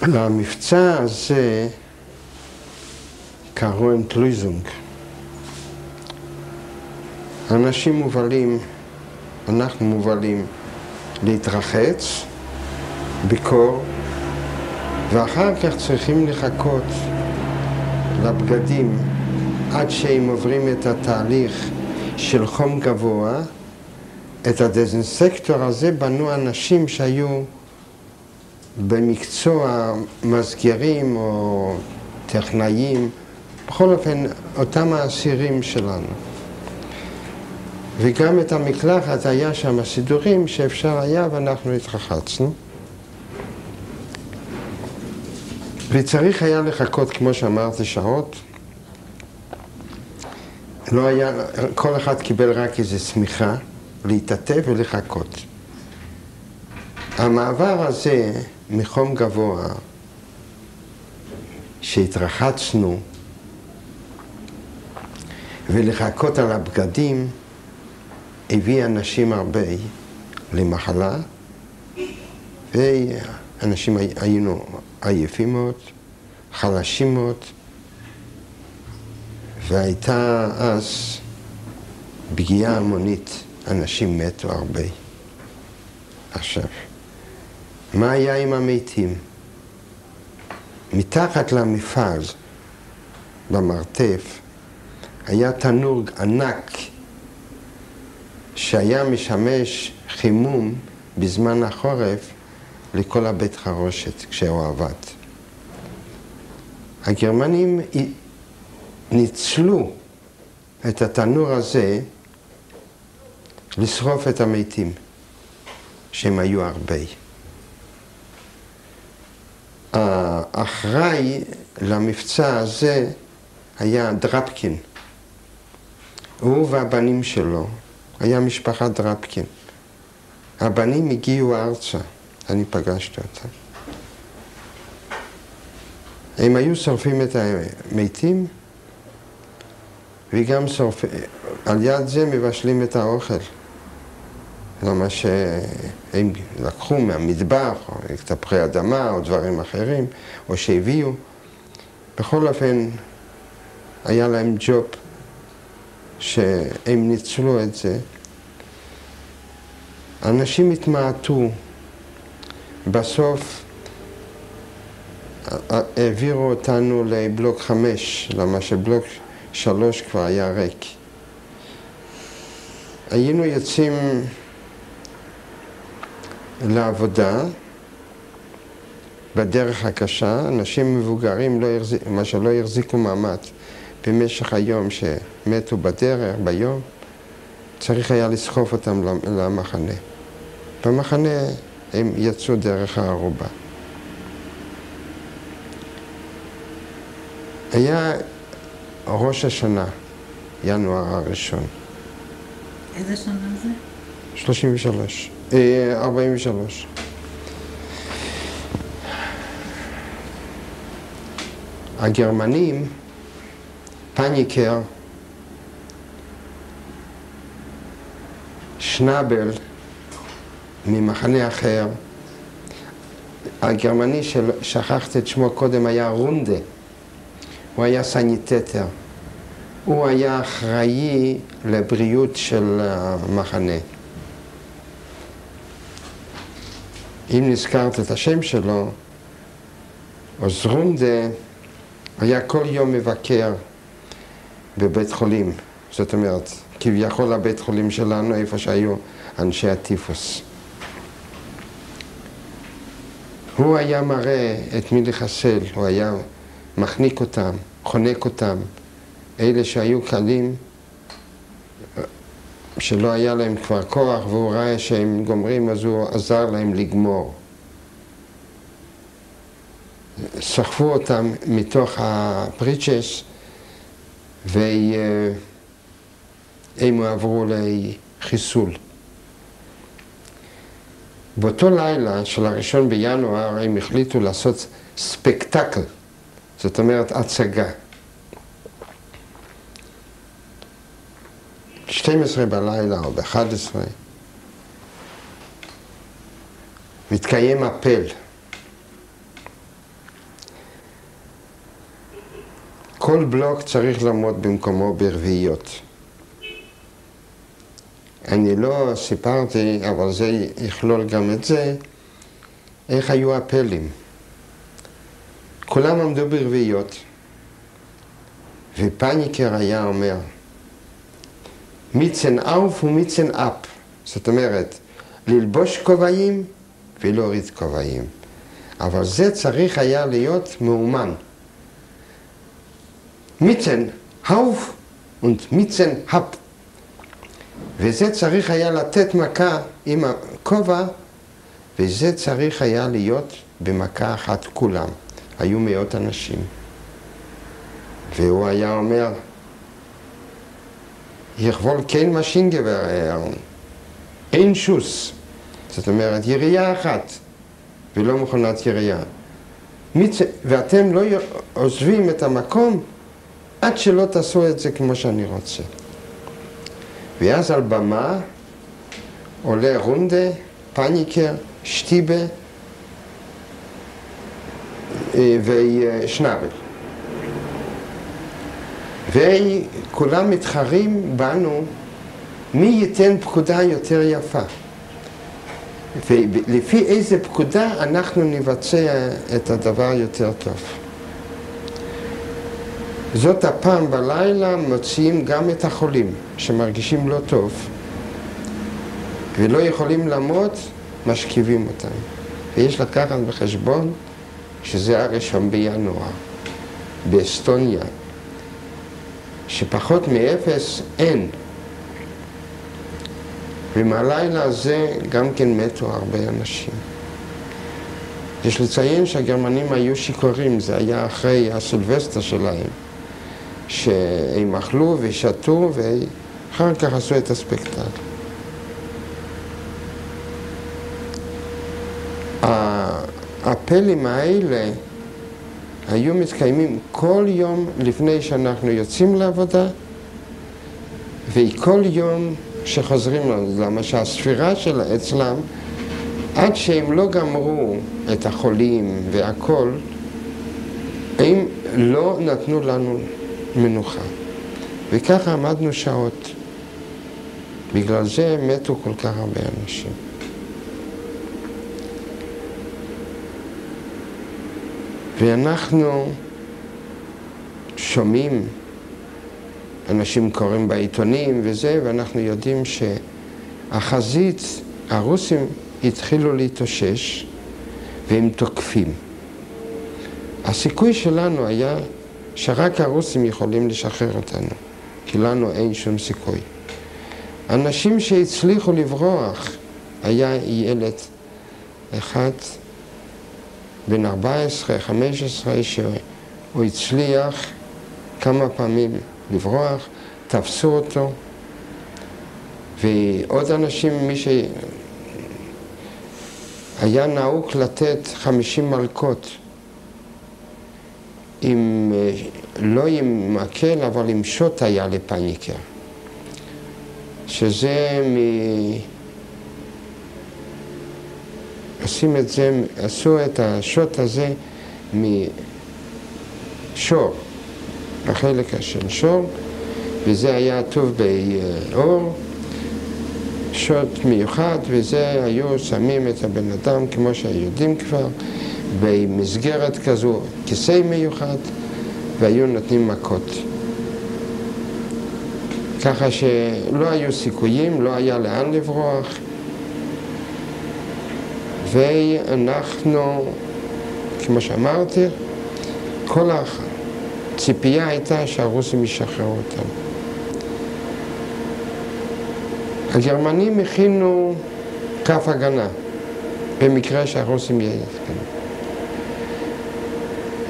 למבצע הזה קראו אנטלוזונג. אנשים מובלים, אנחנו מובלים להתרחץ בקור, ואחר כך צריכים לחכות לבגדים עד שהם עוברים את התהליך של חום גבוה. את הדזינסקטור הזה בנו אנשים שהיו במקצוע מסגרים או טכנאים, בכל אופן אותם האסירים שלנו. וגם את המקלחת היה שם סידורים שאפשר היה ואנחנו התרחצנו. וצריך היה לחכות, כמו שאמרתי, שעות. לא היה, כל אחד קיבל רק איזו שמיכה להתעטף ולחכות. המעבר הזה מחום גבוה שהתרחצנו ולחכות על הבגדים הביא אנשים הרבה למחלה, ואנשים היינו עייפים מאוד, חלשים מאוד, והייתה אז פגיעה המונית, אנשים מתו הרבה. עכשיו, מה היה עם המתים? מתחת למפעל, במרתף, היה תנור ענק שהיה משמש חימום בזמן החורף לכל הבית חרושת כשהוא עבד. הגרמנים ניצלו את התנור הזה לשרוף את המתים, שהם היו הרבה. האחראי למבצע הזה היה דרפקין. הוא והבנים שלו, היה משפחת דרפקין. הבנים הגיעו ארצה, אני פגשתי אותם. הם היו שורפים את המתים, וגם על יד זה מבשלים את האוכל. למה שהם לקחו מהמטבח, או תפוחי אדמה, או דברים אחרים, או שהביאו. בכל אופן, היה להם ג'וב שהם ניצלו את זה. אנשים התמעטו. בסוף העבירו אותנו לבלוק 5, למה שבלוק 3 כבר היה ריק. היינו יוצאים לעבודה בדרך הקשה, אנשים מבוגרים מה שלא החזיקו מעמד במשך היום שמתו בדרך, ביום, צריך היה לסחוף אותם למחנה. במחנה הם יצאו דרך הערובה. היה ראש השנה, ינואר הראשון. איזה שנה זה? 43. הגרמנים, פניקר, שנאבל, ממחנה אחר, הגרמני ששכחת את שמו קודם היה רונדה, הוא היה סניטטר, הוא היה אחראי לבריאות של המחנה. אם נזכרת את השם שלו, אז רונדה היה כל יום מבקר בבית חולים, זאת אומרת, כביכול הבית חולים שלנו, איפה שהיו אנשי הטיפוס. הוא היה מראה את מי לחסל, הוא היה מחניק אותם, חונק אותם. אלה שהיו קלים, שלא היה להם כבר כוח, והוא ראה שהם גומרים, אז הוא עזר להם לגמור. סחפו אותם מתוך הפריצ'ס, והם עברו לחיסול. באותו לילה של 1 בינואר הם החליטו לעשות ספקטקל, זאת אומרת הצגה. 12 בלילה או ב-11 מתקיים הפל. כל בלוק צריך לעמוד במקומו ברביעיות. אני לא סיפרתי, אבל זה יכלול גם את זה, איך היו הפלים. כולם עמדו ברביעיות, ופניקר היה אומר, מיצן אוף ומיצן אפ. זאת אומרת, ללבוש כובעים ולהוריד כובעים. אבל זה צריך היה להיות מאומן. מיצן אוף ומיצן אפ. וזה צריך היה לתת מכה עם הכובע, וזה צריך היה להיות במכה אחת כולם. היו מאות אנשים. והוא היה אומר, יכבול כן משינגבר, אין שוס. זאת אומרת, ירייה אחת, ולא מכונת ירייה. ואתם לא עוזבים את המקום עד שלא תעשו את זה כמו שאני רוצה. ואז על במה עולה רונדה, פניקר, שטיבה ושנבל. וכולם מתחרים בנו מי ייתן פקודה יותר יפה. ולפי איזה פקודה אנחנו נבצע את הדבר יותר טוב. זאת הפעם בלילה מוציאים גם את החולים שמרגישים לא טוב ולא יכולים לעמוד, משכיבים אותם. ויש לקחת בחשבון שזה הראשון בינואר באסטוניה, שפחות מאפס אין. ומהלילה הזה גם כן מתו הרבה אנשים. יש לציין שהגרמנים היו שיכורים, זה היה אחרי הסילבסטר שלהם, שהם אכלו ושתו ואחר כך עשו את הספקטקל. הפלים האלה היו מתקיימים כל יום לפני שאנחנו יוצאים לעבודה, וכל יום שחוזרים לנו, למה שהספירה שלה אצלם, עד שהם לא גמרו את החולים והכל, הם לא נתנו לנו מנוחה. וככה עמדנו שעות. בגלל זה מתו כל כך הרבה אנשים. ואנחנו שומעים, אנשים קוראים בעיתונים וזה, ואנחנו יודעים שהחזית, הרוסים התחילו להתאושש והם תוקפים. הסיכוי שלנו היה שרק הרוסים יכולים לשחרר אותנו, כי לנו אין שום סיכוי. אנשים שהצליחו לברוח, היה ילד אחד בן 14, 15, שהוא הצליח כמה פעמים לברוח, תפסו אותו, ועוד אנשים, מי שהיה נהוג לתת 50 מלקות, לא עם מקל, אבל עם שוט היה לפניקר. שזה עשו את השוט הזה משור, החלק של שור, וזה היה טוב באור, שוט מיוחד, וזה היו שמים את הבן אדם, כמו שהיודעים כבר, במסגרת כזו, כיסא מיוחד, והיו נותנים מכות. ככה שלא היו סיכויים, לא היה לאן לברוח, ואנחנו, כמו שאמרתי, כל הציפייה הייתה שהרוסים ישחררו אותם. הגרמנים הכינו כף הגנה, במקרה שהרוסים יתקנו.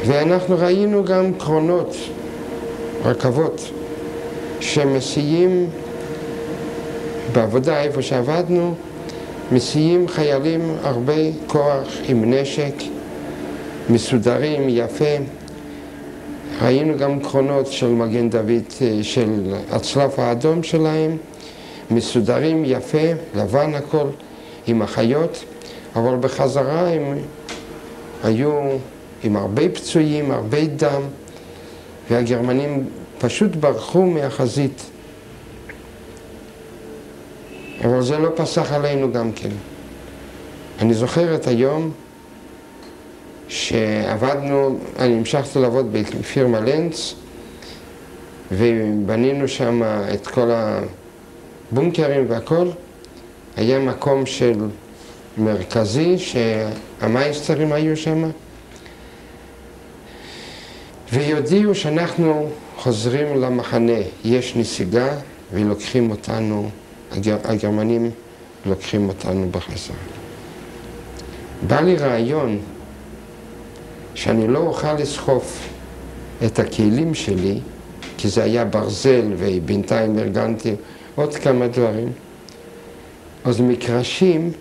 ואנחנו ראינו גם קרונות, רכבות, שמסיעים בעבודה איפה שעבדנו, מסיעים חיילים הרבה כוח עם נשק, מסודרים, יפה. ראינו גם קרונות של מגן דוד, של הצלב האדום שלהם, מסודרים, יפה, לבן הכל, עם החיות. אבל בחזרה הם היו עם הרבה פצועים, הרבה דם, והגרמנים פשוט ברחו מהחזית. אבל זה לא פסח עלינו גם כן. אני זוכר את היום שעבדנו, אני המשכתי לעבוד בפירמה לנץ, ובנינו שם את כל הבונקרים והכל. היה מקום של מרכזי שהמייסטרים היו שם, ויודיעו שאנחנו חוזרים למחנה, יש נסיגה ולוקחים אותנו, הגרמנים לוקחים אותנו בחזרה. בא לי רעיון שאני לא אוכל לסחוף את הכלים שלי, כי זה היה ברזל ובינתיים ארגנתי עוד כמה דברים. אז מקרשים,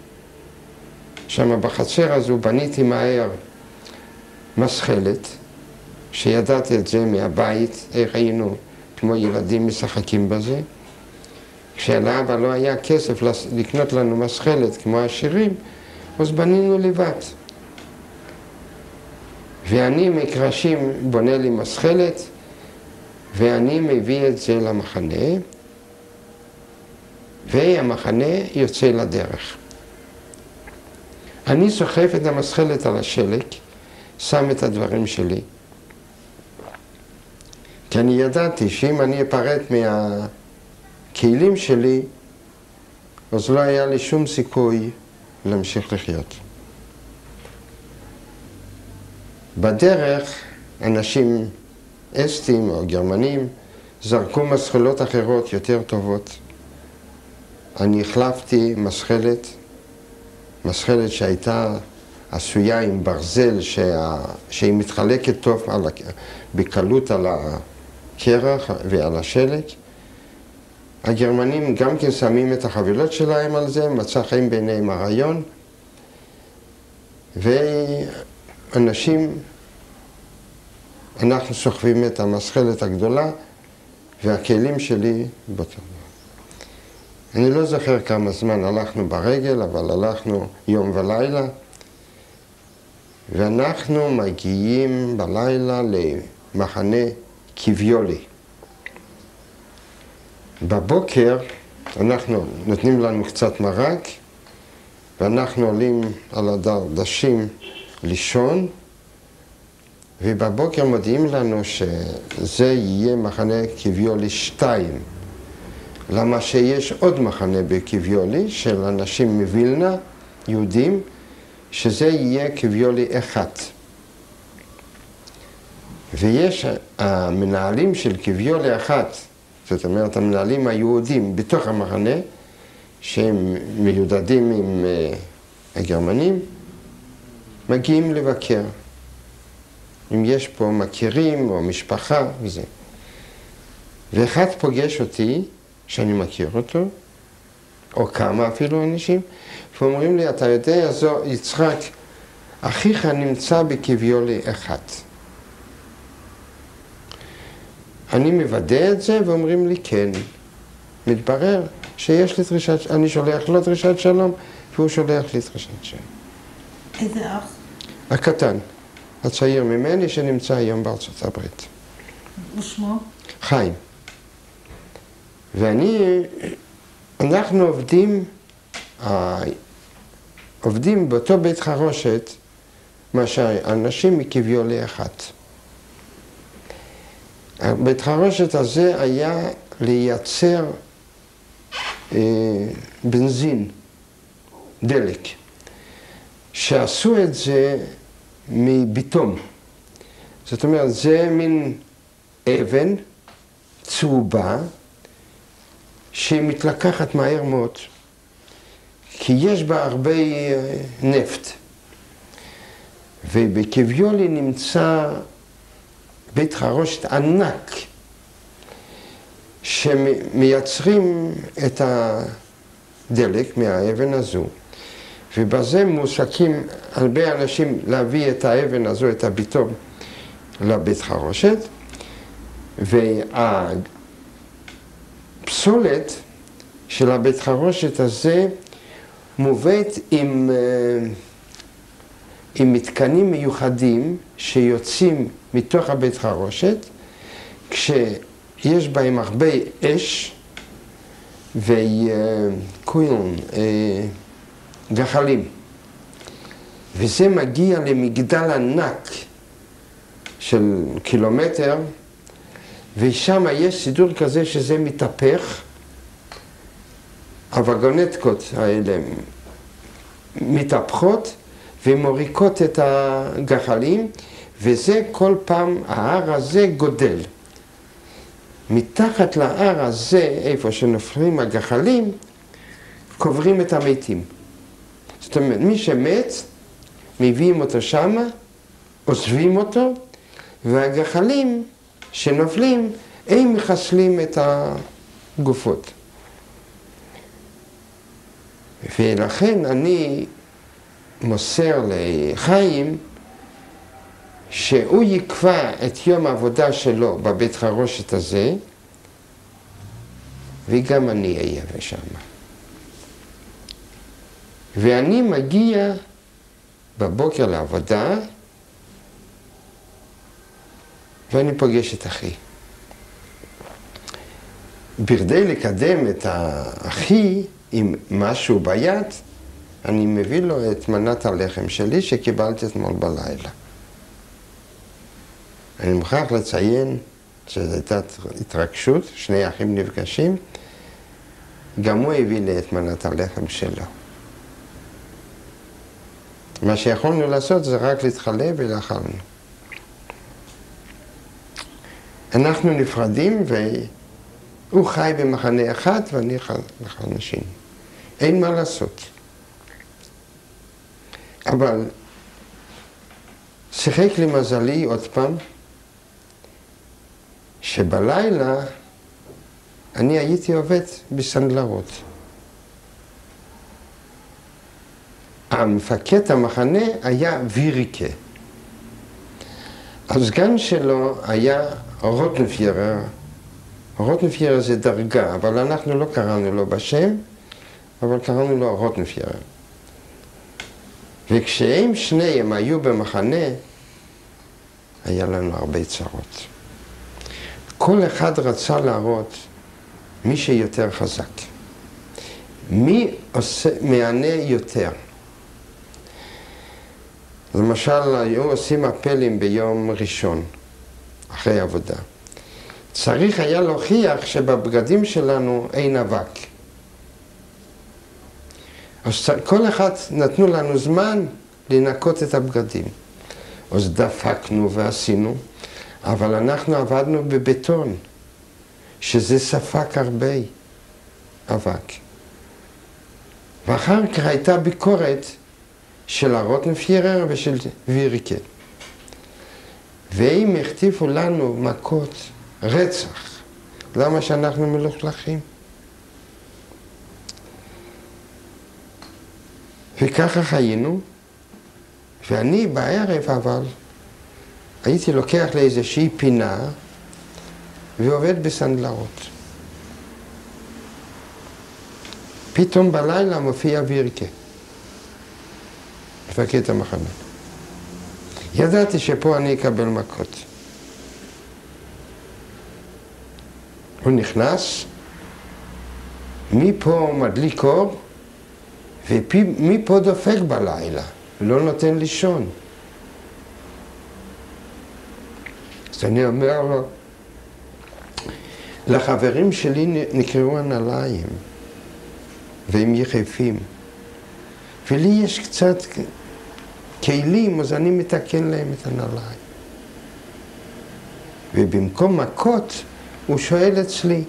שם בחצר הזו בניתי מהר מסחלת, שידעתי את זה מהבית, איך היינו כמו ילדים משחקים בזה. כשלאבא לא היה כסף לקנות לנו מסחלת כמו העשירים, אז בנינו לבד. ואני מקרשים בונה לי מסחלת, ואני מביא את זה למחנה, והמחנה יוצא לדרך. אני סוחף את המסחלת על השלג, שם את הדברים שלי, כי אני ידעתי שאם אני אפרט מהכלים שלי, אז לא היה לי שום סיכוי להמשיך לחיות. בדרך אנשים אסטים או גרמנים זרקו מסחלות אחרות יותר טובות. אני החלפתי מסחלת שהייתה עשויה עם ברזל שהיא מתחלקת טוב בקלות על הקרח ועל השלג. הגרמנים גם כן שמים את החבילות שלהם על זה, מצא חן בעיניהם הרעיון, ואנשים, אנחנו סוחבים את המסחלת הגדולה והכלים שלי בטוח. אני לא זוכר כמה זמן הלכנו ברגל, אבל הלכנו יום ולילה, ואנחנו מגיעים בלילה למחנה קיביולי. בבוקר אנחנו נותנים לנו קצת מרק, ואנחנו עולים על הדרדשים לישון, ובבוקר מודיעים לנו שזה יהיה מחנה קיביולי 2. למה שיש עוד מחנה בקיביולי של אנשים מווילנה, יהודים, שזה יהיה קיביולי 1. ויש המנהלים של קיביולי 1, זאת אומרת המנהלים היהודים בתוך המחנה, שהם מיודדים עם הגרמנים, מגיעים לבקר. אם יש פה מכירים או משפחה וזה. ואחד פוגש אותי, שאני מכיר אותו, או כמה אפילו אנשים, ואומרים לי, אתה יודע, זו יצחק, אחיך נמצא בקיביולי 1. אני מוודא את זה ואומרים לי כן. מתברר שיש לי דרישת, אני שולח לו דרישת שלום, והוא שולח לי דרישת שלום. איזה אח? הקטן, הצעיר ממני שנמצא היום בארצות הברית. ושמו? חיים. אנחנו עובדים באותו בית חרושת, מה שאנשים מקיביולי 1. הבית חרושת הזה היה לייצר בנזין, דלק, שעשו את זה מביטום. זאת אומרת, זה מין אבן צהובה שהיא מתלקחת מהר מאוד, כי יש בה הרבה נפט. ובקיביולי נמצא בית חרושת ענק, שמייצרים את הדלק מהאבן הזו, ובזה מועסקים הרבה אנשים להביא את האבן הזו, את הביטום, לבית חרושת, והפסולת של הבית חרושת הזה מובאת עם מתקנים מיוחדים שיוצאים מתוך הבית חרושת, כשיש בהם הרבה אש וכוילון, גחלים. וזה מגיע למגדל ענק של קילומטר, ושם יש סידור כזה שזה מתהפך, הווגונטקות האלה מתהפכות ומוריקות את הגחלים, וזה כל פעם, ההר הזה גודל. מתחת להר הזה, איפה שנופלים הגחלים, קוברים את המתים. זאת אומרת, מי שמת, מביאים אותו שמה, עוזבים אותו, והגחלים שנופלים, הם מחסלים את הגופות. ולכן אני מוסר לחיים שהוא יקבע את יום העבודה שלו בבית חרושת הזה, וגם אני אהיה שם. ואני מגיע בבוקר לעבודה, ואני פוגש את אחי. בכדי לקדם את האחי עם משהו ביד, אני מביא לו את מנת הלחם שלי שקיבלתי אתמול בלילה. אני מוכרח לציין שזו הייתה התרגשות, שני אחים נפגשים, גם הוא הביא לי את מנת הלחם שלו. מה שיכולנו לעשות זה רק להתחלב ולאכלנו. אנחנו נפרדים והוא חי במחנה אחד ואני מחנה שני. אין מה לעשות. אבל שיחק לי מזלי עוד פעם, שבלילה אני הייתי עובד בסנדלרות. המפקד המחנה היה ויריקה. הסגן שלו היה רוטנפירר. רוטנפירר זה דרגה, אבל אנחנו לא קראנו לו בשם, אבל קראנו לו רוטנפירר. וכשהם שניהם היו במחנה, היה לנו הרבה צרות. כל אחד רצה להראות מי שיותר חזק. מי מענה יותר. למשל, היו עושים אפלים ביום ראשון, אחרי עבודה. צריך היה להוכיח שבבגדים שלנו אין אבק. אז כל אחד נתנו לנו זמן לנקות את הבגדים. אז דפקנו ועשינו, אבל אנחנו עבדנו בבטון, שזה ספק הרבה אבק. ואחר כך הייתה ביקורת של הרוטנפירר ושל ויריקה. והם הכתיבו לנו מכות רצח. למה שאנחנו מלוכלכים? וככה חיינו, ואני בערב אבל הייתי לוקח לאיזושהי פינה ועובד בסנדלרות. פתאום בלילה מופיע ויריקה, מפקד המחנה. ידעתי שפה אני אקבל מכות. הוא נכנס, מפה מדליק אור, ומפה דופק בלילה, לא נותן לישון. אז אני אומר לו, לחברים שלי נקראו הנעליים, והם יחפים. ולי יש קצת כלים, אז אני מתקן להם את הנעליים. ובמקום מכות, הוא שואל אצלי,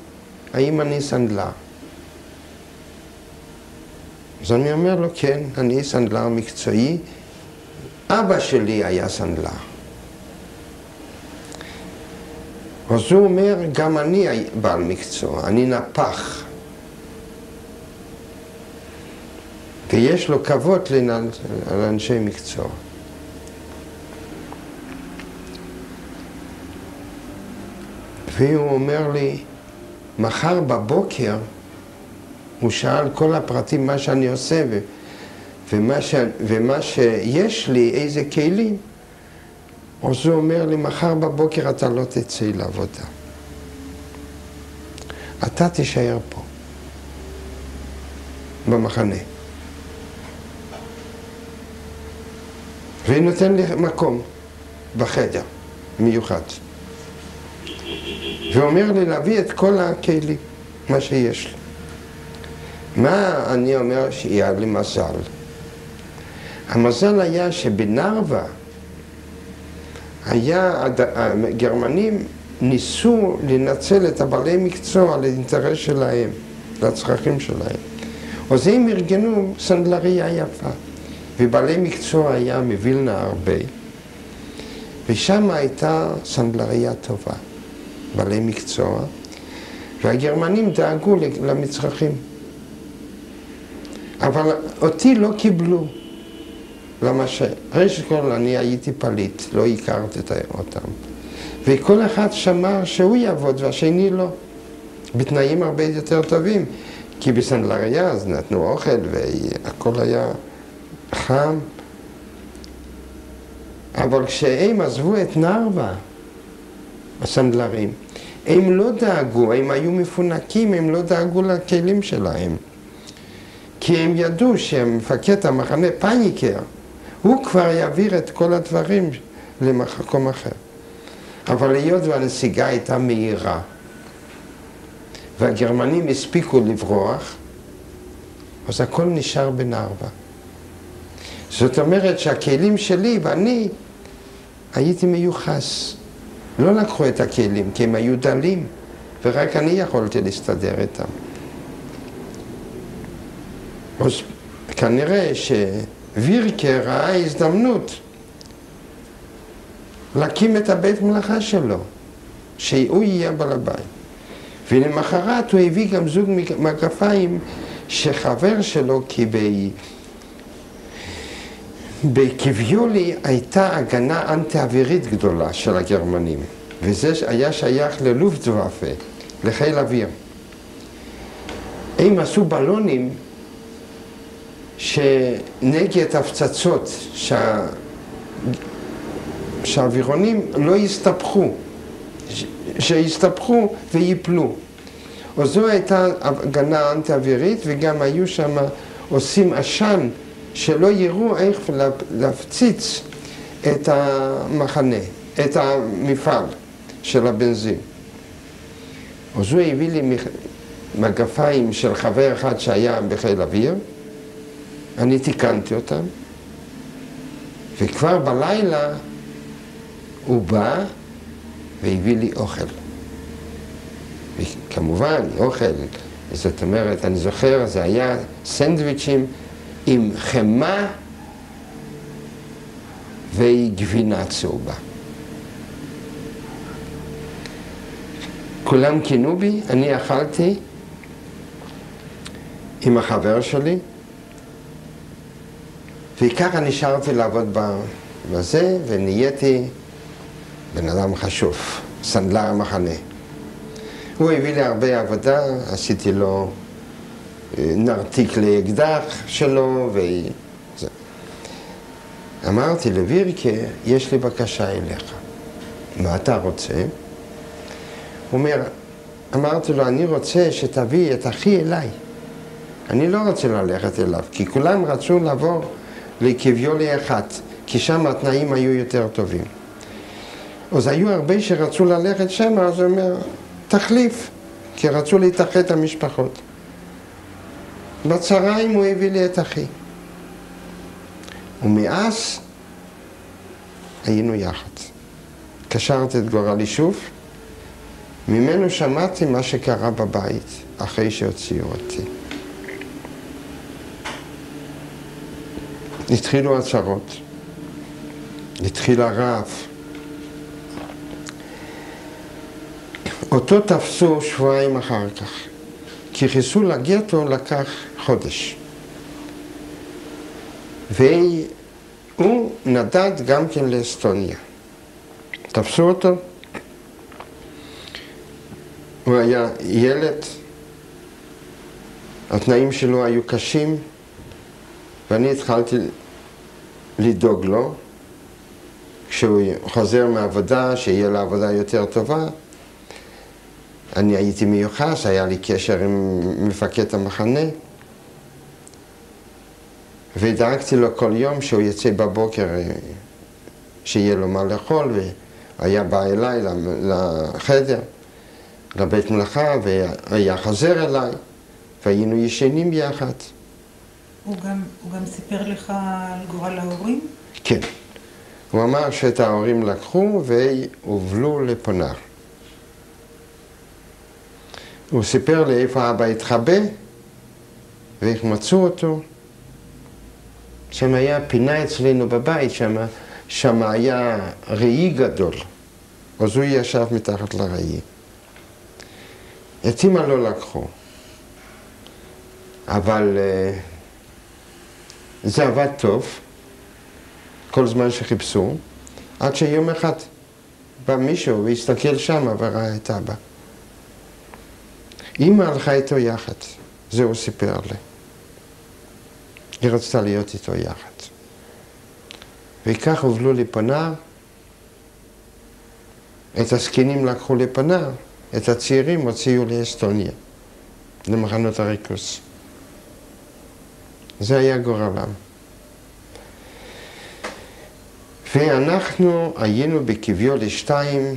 האם אני סנדלר? אז אני אומר לו, כן, אני סנדלר מקצועי. אבא שלי היה סנדלר. אז הוא אומר, גם אני בעל מקצוע, אני נפח. ויש לו כבוד לאנשי מקצוע. והוא אומר לי, מחר בבוקר הוא שאל כל הפרטים, מה שאני עושה ומה שיש לי, איזה כלים. אז הוא אומר לי, מחר בבוקר אתה לא תצא לעבודה. אתה תישאר פה, במחנה. והיא נותן לי מקום בחדר, מיוחד. ואומר לי להביא את כל הכלים, מה שיש לי. מה אני אומר שיהיה לי מזל? המזל היה שבנרווה הגרמנים ניסו לנצל את הבעלי מקצוע לאינטרס שלהם, לצרכים שלהם. אז הם ארגנו סנדלריה יפה, ובעלי מקצוע היה מווילנה הרבה, ושם הייתה סנדלריה טובה, בעלי מקצוע, והגרמנים דאגו למצרכים. אבל אותי לא קיבלו. למה ראשית כל אני הייתי פליט, לא הכרתי אותם. וכל אחד שמר שהוא יעבוד והשני לא. בתנאים הרבה יותר טובים. כי בסנדלריה אז נתנו אוכל והכל היה חם. אבל כשהם עזבו את נרווה, הסנדלרים, הם לא דאגו, הם היו מפונקים, הם לא דאגו לכלים שלהם. כי הם ידעו שמפקד המחנה פניקר, הוא כבר יעביר את כל הדברים למקום אחר. אבל היות והנסיגה הייתה מהירה, והגרמנים הספיקו לברוח, אז הכל נשאר בנרווה. זאת אומרת שהכלים שלי ואני הייתי מיוחס. לא לקחו את הכלים, כי הם היו דלים, ורק אני יכולתי להסתדר איתם. אז כנראה שווירקה ראה הזדמנות להקים את הבית מלאכה שלו, שהוא יהיה בעל הבית. ולמחרת הוא הביא גם זוג מגפיים שחבר שלו, כי בקביולי הייתה הגנה אנטי-אווירית גדולה של הגרמנים, וזה היה שייך ללופטוואפה, לחיל אוויר. הם עשו בלונים שנגד הפצצות, שהאווירונים לא יסתבכו, שיסתבכו ויפלו. אז זו הייתה הגנה אנטי-אווירית, וגם היו שם עושים עשן שלא יראו איך להפציץ את המחנה, את המפעל של הבנזין. אז הוא הביא לי מגפיים של חבר אחד שהיה בחיל אוויר, אני תיקנתי אותם, וכבר בלילה הוא בא והביא לי אוכל. וכמובן, אוכל, זאת אומרת, אני זוכר, זה היה סנדוויצ'ים עם חמה וגבינה צהובה. כולם קינו בי, אני אכלתי עם החבר שלי, וככה נשארתי לעבוד בזה, ונהייתי בן אדם חשוב, סנדלר המחנה. הוא הביא לי הרבה עבודה, עשיתי לו נרתיק לאקדח שלו, וזה. אמרתי לווירקה, יש לי בקשה אליך. מה אתה רוצה? הוא אומר, אמרתי לו, אני רוצה שתביא את אחי אליי. אני לא רוצה ללכת אליו, כי כולם רצו לעבור לקביולי אחת, כי שם התנאים היו יותר טובים. אז היו הרבה שרצו ללכת שם, אז הוא אומר, תחליף, כי רצו להתאחד המשפחות. בצהריים הוא הביא לי את אחי. ומאז היינו יחד. קשרתי את גורלי שוב, ממנו שמעתי מה שקרה בבית אחרי שהוציאו אותי. התחילו הצהרות, התחיל הרעב. אותו תפסו שבועיים אחר כך, כי חיסול הגטו לקח חודש. והוא נדד גם כן לאסטוניה. תפסו אותו, הוא היה ילד התנאים שלו היו קשים, ואני התחלתי לדאוג לו, כשהוא חוזר מעבודה, שיהיה לו עבודה יותר טובה. אני הייתי מיוחס, היה לי קשר עם מפקד המחנה, ודאגתי לו כל יום שהוא יצא בבוקר, שיהיה לו מה לאכול, והיה בא אליי לחדר, לבית מלאכה, והיה חוזר אליי, והיינו ישנים יחד. הוא גם סיפר לך על גורל ההורים? כן. הוא אמר שאת ההורים לקחו והובלו לפונר. הוא סיפר לי איפה אבא התחבא ואיך מצאו אותו. שם היה פינה אצלנו בבית, שם היה ראי גדול. אז הוא ישב מתחת לראי. את אמא לא לקחו. אבל זה עבד טוב, כל זמן שחיפשו, עד שיום אחד בא מישהו והסתכל שם וראה את אבא. אמא הלכה איתו יחד, זה הוא סיפר לי. היא רצתה להיות איתו יחד. וכך הובלו לפונר, את הזקנים לקחו לפונר, את הצעירים הוציאו לאסטוניה, למחנות הריכוז. זה היה גורלם. ואנחנו היינו בקביול 2,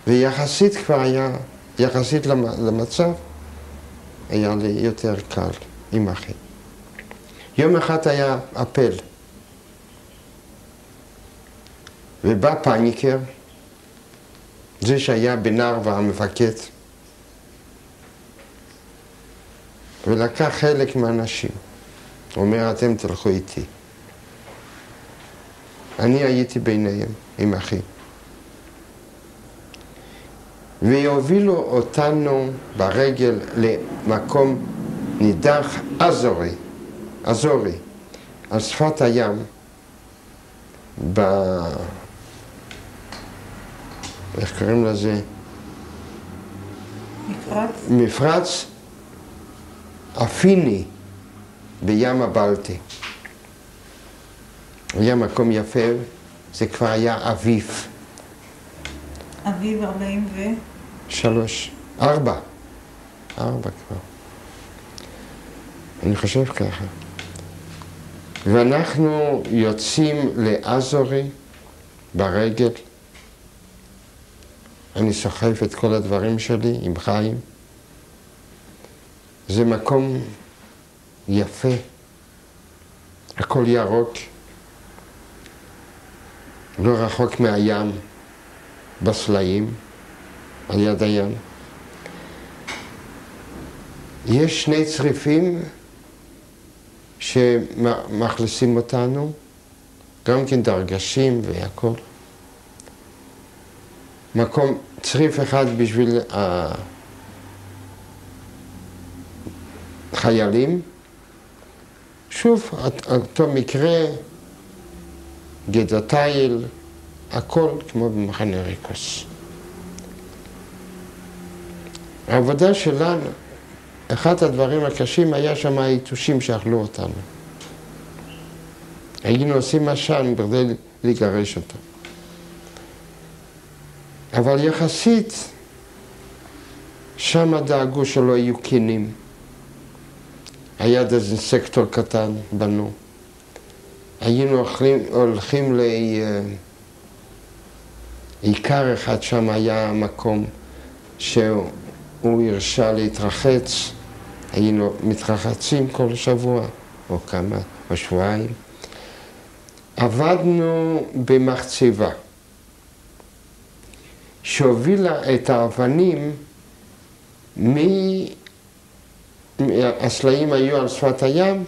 ויחסית כבר היה, יחסית למצב, היה לי יותר קל עם אחי. יום אחד היה אפל, ובא פניקר, זה שהיה בנער והמפקד, ולקח חלק מהאנשים. הוא אומר, אתם תלכו איתי. אני הייתי ביניהם, עם אחי. והובילו אותנו ברגל למקום נידח אזורי, על שפת הים, איך קוראים לזה? מפרץ אפיני בים הבלטי. היה מקום יפה, זה כבר היה אביב. אביב 43? 4 כבר. אני חושב ככה. ואנחנו יוצאים לאזורי ברגל. אני סוחף את כל הדברים שלי עם חיים. זה מקום יפה. הכל ירוק. לא רחוק מהים, בסלעים, על יד הים. יש 2 צריפים שמאכלסים אותנו, גם כן דרגשים והכל. מקום, צריף אחד בשביל החיילים. שוב, אותו מקרה, גדתייל, הכל כמו במחנה ריכוז. העבודה שלנו, אחד הדברים הקשים היה שם היתושים שאכלו אותנו. היינו עושים עשן בכדי לגרש אותם. אבל יחסית, שם דאגו שלא יהיו קינים. היה איזה סקטור קטן בנו. היינו הולכים לעיקר אחד, שם היה מקום שהוא הרשה להתרחץ. היינו מתרחצים כל שבוע, או כמה, או שבועיים. עבדנו במחצבה, שהובילה את האבנים הסלעים היו על שפת הים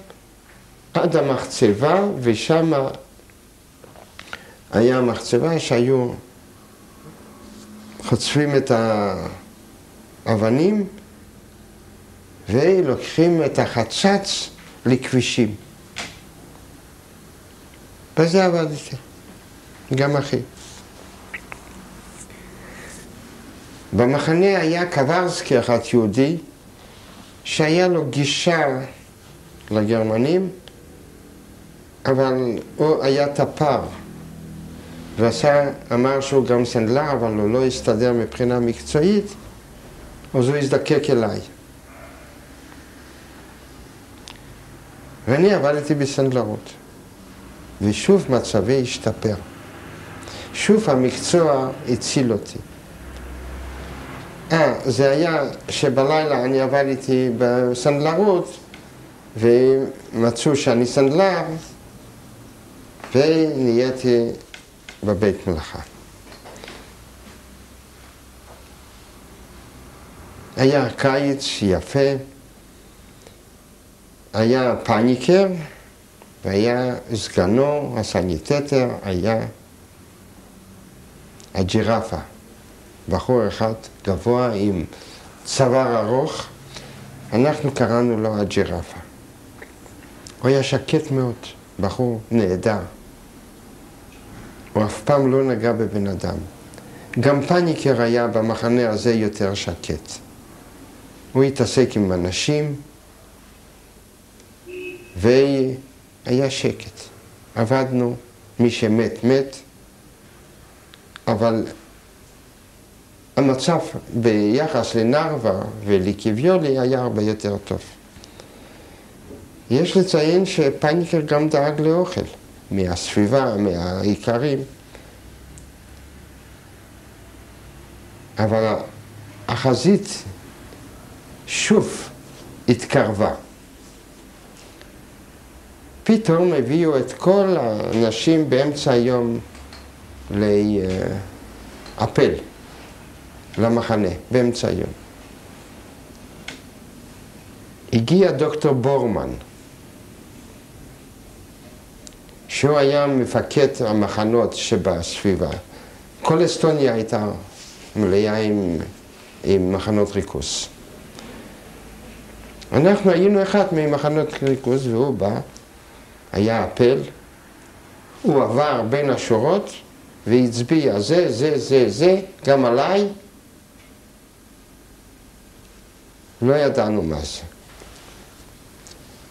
עד המחצבה, ושם היה מחצבה שהיו חוצפים את האבנים ולוקחים את החצץ לכבישים. וזה עבדתי, גם אחי. במחנה היה קוורסקי אחד יהודי, שהיה לו גישה לגרמנים, אבל הוא היה טפר, אמר שהוא גם סנדלר, אבל הוא לא הסתדר מבחינה מקצועית, אז הוא הזדקק אליי. ואני עבדתי בסנדלרות, ושוב מצבי השתפר. שוב המקצוע הציל אותי. זה היה שבלילה אני עבדתי בסנדלרות, ומצאו שאני סנדלר, ונהייתי בבית מלאכה. היה קיץ יפה, היה פניקר, והיה סגנו, הסניטטר, היה הג'ירפה. בחור אחד גבוה עם צוואר ארוך, אנחנו קראנו לו הג'ירפה. הוא היה שקט מאוד, בחור נהדר. הוא אף פעם לא נגע בבן אדם. גם פניקר היה במחנה הזה יותר שקט. הוא התעסק עם אנשים, והיה שקט. עבדנו, מי שמת, מת, אבל המצב ביחס לנרווה ולקיביולי היה הרבה יותר טוב. יש לציין שפניקר גם דאג לאוכל, מהסביבה, מהעיקרים. אבל החזית שוב התקרבה. פתאום הביאו את כל האנשים באמצע היום לאפל, למחנה, באמצע היום. הגיע דוקטור בורמן, שהוא היה מפקד המחנות שבסביבה. כל אסטוניה הייתה מלאה עם מחנות ריכוז. אנחנו היינו אחד ממחנות ריכוז, והוא בא, היה אפל, הוא עבר בין השורות והצביע זה, גם עליי. לא ידענו מה זה.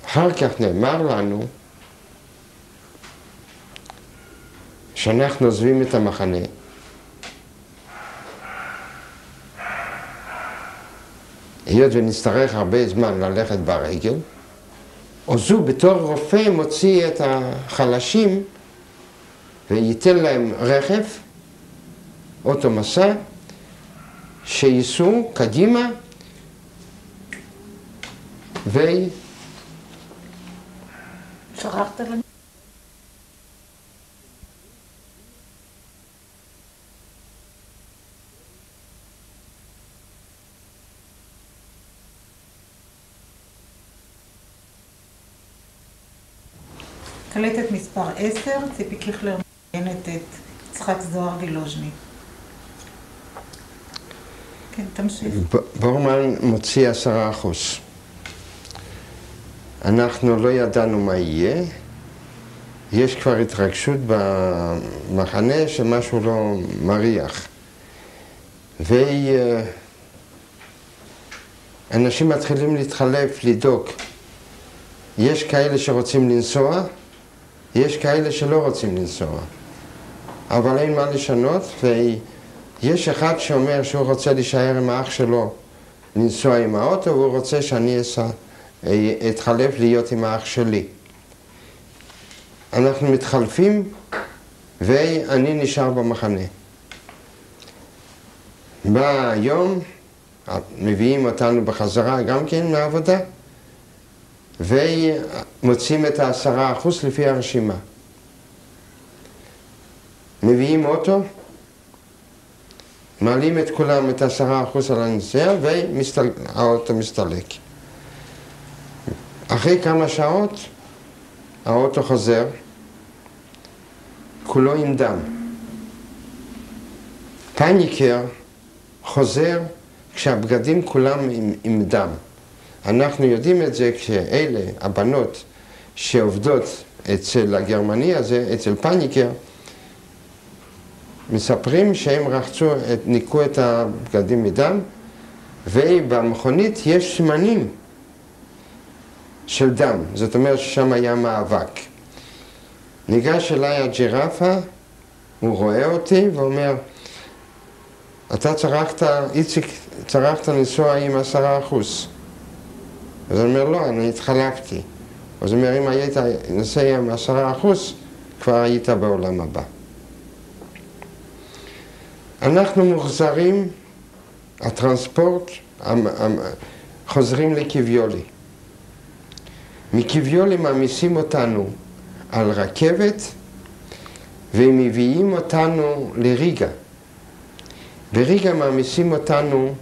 אחר כך נאמר לנו שאנחנו עוזבים את המחנה. היות ונצטרך הרבה זמן ללכת ברגל, אז הוא בתור רופא מוציא את החלשים וייתן להם רכב, אוטו מסע, שייסעו קדימה שכחת לנו? קלטת מספר 10, ציפי קיכלר מעיינת את יצחק זוהר וילוז'ני. כן, תמשיך. בורמן מוציא 10%. אנחנו לא ידענו מה יהיה. יש כבר התרגשות במחנה שמשהו לא מריח. ואנשים מתחילים להתחלף, לדאוג. יש כאלה שרוצים לנסוע, יש כאלה שלא רוצים לנסוע. אבל אין מה לשנות, ויש אחד שאומר שהוא רוצה להישאר עם האח שלו, לנסוע עם האוטו, והוא רוצה שאני אתחלף להיות עם האח שלי. אנחנו מתחלפים, ואני נשאר במחנה. בא היום, מביאים אותנו בחזרה גם כן מהעבודה, ומוצאים את 10% לפי הרשימה. מביאים אוטו, מעלים את כולם את 10% על הנסיעה, והאוטו מסתלק. אחרי כמה שעות, האוטו חוזר, כולו עם דם. פניקר חוזר כשהבגדים כולם עם דם. אנחנו יודעים את זה כשאלה, הבנות שעובדות אצל הגרמני הזה, אצל פניקר, מספרים שהם ניקו את הבגדים מדם, ובמכונית יש סימנים של דם, זאת אומרת ששם היה מאבק. ניגש אליי הג'ירפה, הוא רואה אותי ואומר, אתה איציק, צרכת לנסוע עם 10%. אז אני אומר, לא, אני התחלקתי. אז הוא אומר, אם היית נוסע עם 10%, כבר היית בעולם הבא. אנחנו מוחזרים, הטרנספורט, חוזרים לקביולי. מקביולי מעמיסים אותנו על רכבת, והם מביאים אותנו לריגה. בריגה מעמיסים אותנו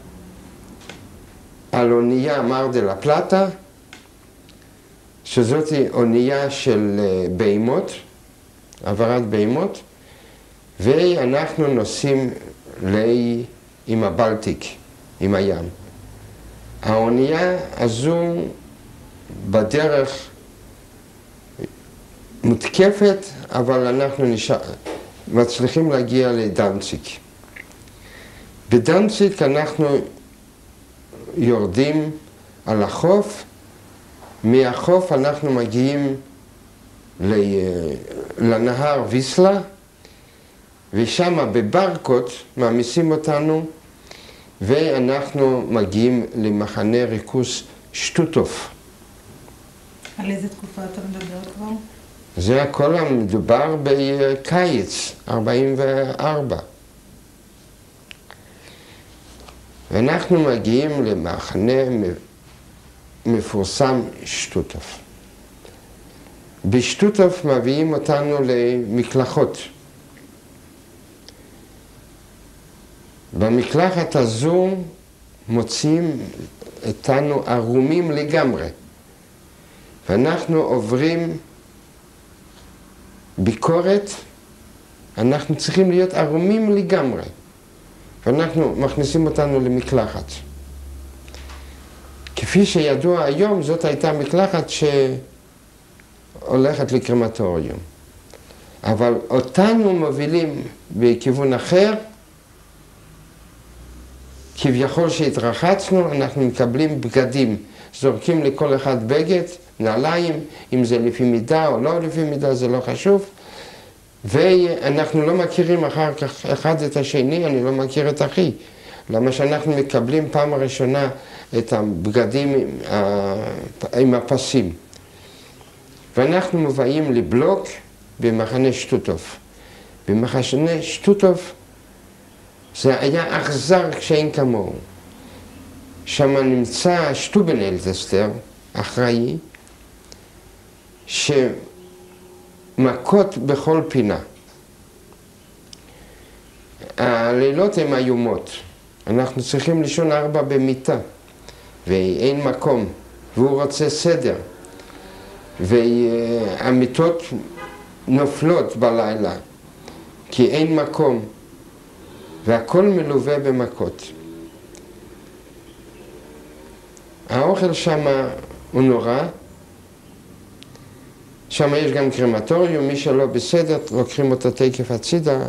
על אונייה מר דה לה פלטה, שזאת אונייה של בהמות, העברת בהמות, ואנחנו נוסעים עם הבלטיק, עם הים. האונייה הזו בדרך מותקפת, אבל אנחנו מצליחים להגיע לדנציג. בדנציג אנחנו יורדים על החוף, מהחוף אנחנו מגיעים לנהר ויסלה, ושם בברקות מעמיסים אותנו, ואנחנו מגיעים למחנה ריכוז שטוטוף. על איזה תקופה אתה מדבר כבר? זה הכל המדובר בקיץ, 44. ואנחנו מגיעים למחנה מפורסם שטוטוף. בשטוטוף מביאים אותנו למקלחות. במקלחת הזו מוצאים אותנו ערומים לגמרי. ואנחנו עוברים ביקורת, אנחנו צריכים להיות ערומים לגמרי. ואנחנו מכניסים אותנו למקלחת. כפי שידוע היום, זאת הייתה מקלחת שהולכת לקרמטוריום. אבל אותנו מובילים בכיוון אחר, כביכול שהתרחצנו, אנחנו מקבלים בגדים, זורקים לכל אחד בגד, נעליים, אם זה לפי מידה או לא לפי מידה, זה לא חשוב. ואנחנו לא מכירים אחר כך אחד את השני, אני לא מכיר את אחי. למה שאנחנו מקבלים פעם הראשונה את הבגדים עם הפסים. ואנחנו מובאים לבלוק במחנה שטוטוף. במחנה שטוטוף זה היה אכזר כשאין כמוהו. שם נמצא שטובנלטסטר, אחראי, שמכות בכל פינה. הלילות הן איומות. אנחנו צריכים לישון 4 במיטה, ואין מקום, והוא רוצה סדר. והמיטות נופלות בלילה, כי אין מקום, והכל מלווה במכות. האוכל שם הוא נורא, שם יש גם קרמטוריום, מי שלא בסדר, לוקחים אותו תקף הצידה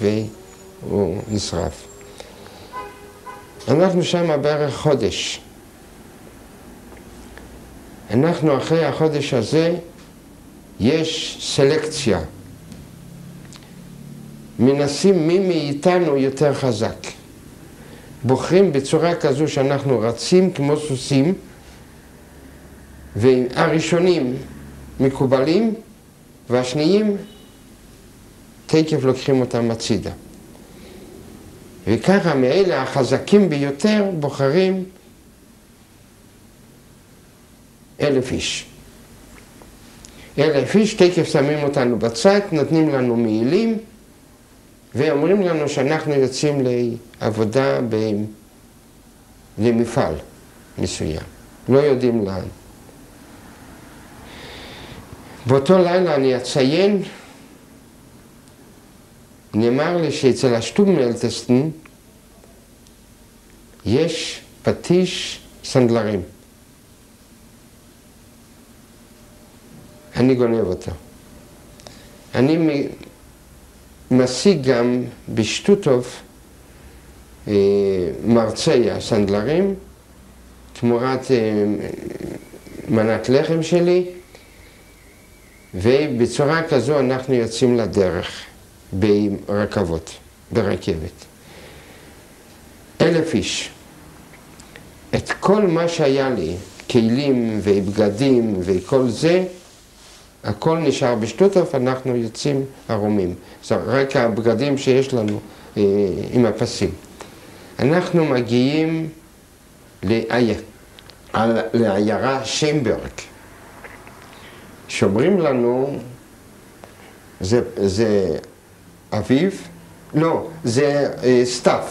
והוא נשרף. אנחנו שם בערך חודש. אנחנו אחרי החודש הזה, יש סלקציה. מנסים מי מאיתנו יותר חזק. בוחרים בצורה כזו שאנחנו רצים כמו סוסים, והראשונים מקובלים, והשניים תקף לוקחים אותם הצידה. וככה מאלה החזקים ביותר בוחרים 1,000 איש. 1,000 איש תקף שמים אותנו בצד, נותנים לנו מעילים, ואומרים לנו שאנחנו יוצאים לעבודה למפעל מסוים. לא יודעים לאן. באותו לילה אני אציין, נאמר לי שאצל השטובנלטסטן יש פטיש סנדלרים. אני גונב אותו. אני משיג גם בשטוטוף מרציה סנדלרים, תמורת מנת לחם שלי, ובצורה כזו אנחנו יוצאים לדרך ברכבות, ברכבת. 1,000 איש. את כל מה שהיה לי, כלים ובגדים וכל זה, הכל נשאר בשטוטהוף, אנחנו יוצאים ערומים. זה רק הבגדים שיש לנו עם הפסים. אנחנו מגיעים לעיירה שיינברג. שאומרים לנו, זה אביב? לא, זה סתיו.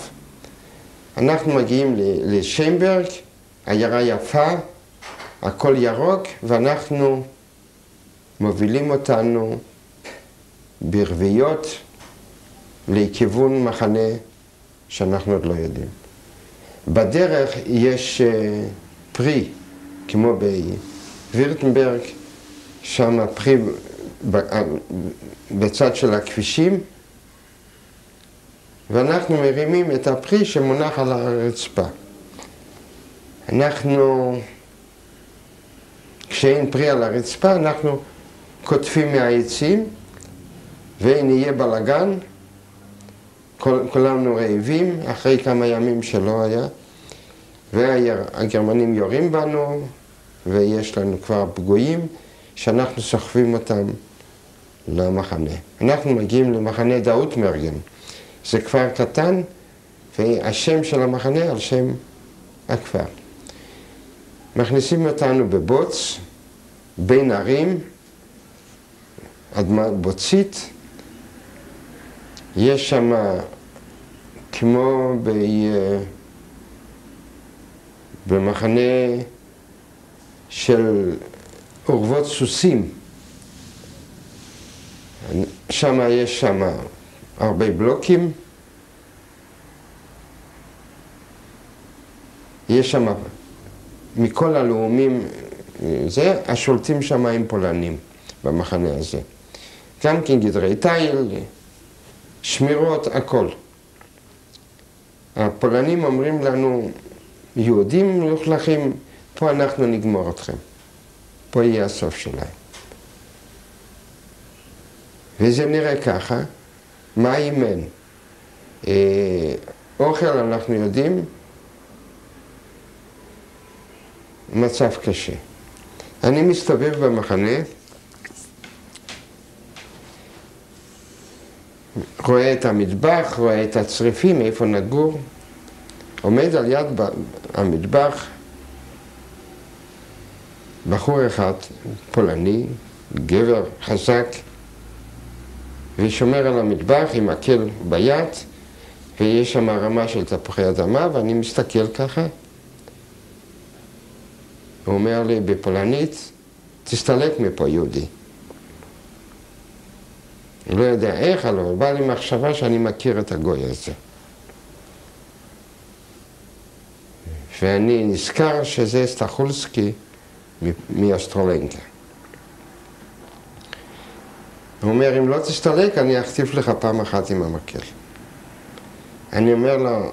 אנחנו מגיעים לשיינברג, עיירה יפה, הכל ירוק, ואנחנו מובילים אותנו ברביעיות לכיוון מחנה שאנחנו עוד לא יודעים. בדרך יש פרי, כמו בווירטנברג, שם פרי בצד של הכבישים, ואנחנו מרימים את הפרי שמונח על הרצפה. כשאין פרי על הרצפה, אנחנו קוטפים מהעצים, ונהיה בלגן, כולנו רעבים, אחרי כמה ימים שלא היה, והגרמנים יורים בנו, ויש לנו כבר פגועים, שאנחנו סוחבים אותם למחנה. אנחנו מגיעים למחנה דאוטמרגן. זה כפר קטן, והשם של המחנה על שם הכפר. מכניסים אותנו בבוץ, בין ערים, אדמה בוצית. יש שם כמו במחנה של אורוות סוסים. יש שם הרבה בלוקים. יש שם מכל הלאומים, השולטים שם עם פולנים במחנה הזה. גם כן גדרי תיל, שמירות, הכל. הפולנים אומרים לנו, יהודים מלוכלכים, פה אנחנו נגמור אתכם. פה יהיה הסוף שלהם. וזה נראה ככה. מה אימן? אוכל אנחנו יודעים, מצב קשה. אני מסתובב במחנה, רואה את המטבח, רואה את הצריפים, איפה נגור, עומד על יד המטבח, בחור אחד, פולני, גבר חזק, ושומר על המטבח עם מקל ביד, ויש שם רמה של תפוחי אדמה, ואני מסתכל ככה. הוא אומר לי בפולנית, תסתלק מפה יהודי. אני לא יודע איך, אבל בא לי מחשבה שאני מכיר את הגוי הזה. ואני נזכר שזה סטחולסקי מאוסטרולנקה. הוא אומר, אם לא תסתלק, אני אחטיף לך פעם אחת עם המקל. אני אומר לו,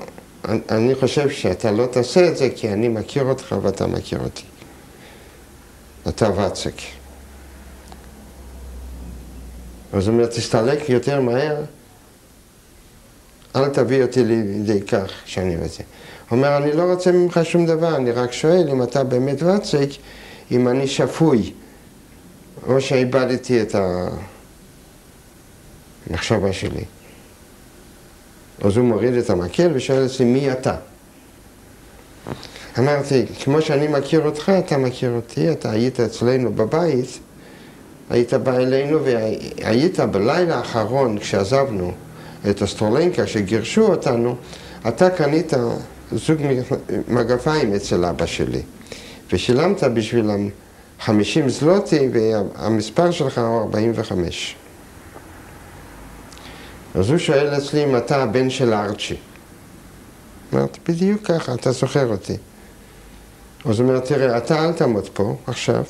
אני חושב שאתה לא תעשה את זה, כי אני מכיר אותך ואתה מכיר אותי. אתה וצק. אז הוא אומר, תסתלק יותר מהר, אל תביא אותי לידי כך שאני רוצה. הוא אומר, אני לא רוצה ממך שום דבר, אני רק שואל אם אתה באמת וצק, אם אני שפוי, או שאיבדתי את המחשבה שלי. אז הוא מוריד את המקל ושואל אצלי, מי אתה? אמרתי, כמו שאני מכיר אותך, אתה מכיר אותי, אתה היית אצלנו בבית, היית בא אלינו והיית בלילה האחרון כשעזבנו את אוסטרולנקה, שגירשו אותנו, אתה קנית זוג מגפיים אצל אבא שלי, ושילמת בשבילם 50 זלוטי, והמספר שלך הוא 45. אז הוא שואל אצלי אם אתה הבן של ארצ'י. אמרתי, בדיוק ככה, אתה זוכר אותי. אז הוא אומר, תראה, אתה אל תעמוד פה עכשיו.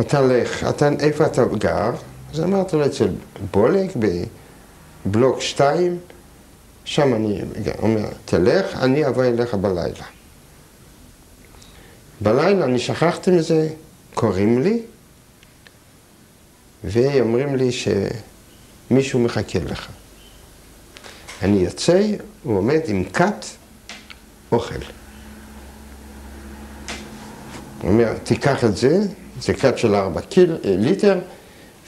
אתה לך, איפה אתה גר? אז אמרתי לו, אצל בולק, בבלוק 2, שם אני אומר, תלך, אני אבוא אליך בלילה. בלילה אני שכחתי מזה, קוראים לי, ואומרים לי שמישהו מחכה לך. אני יוצא, הוא עומד עם כת, אוכל. הוא אומר, תיקח את זה, זה כת של 4 ליטר,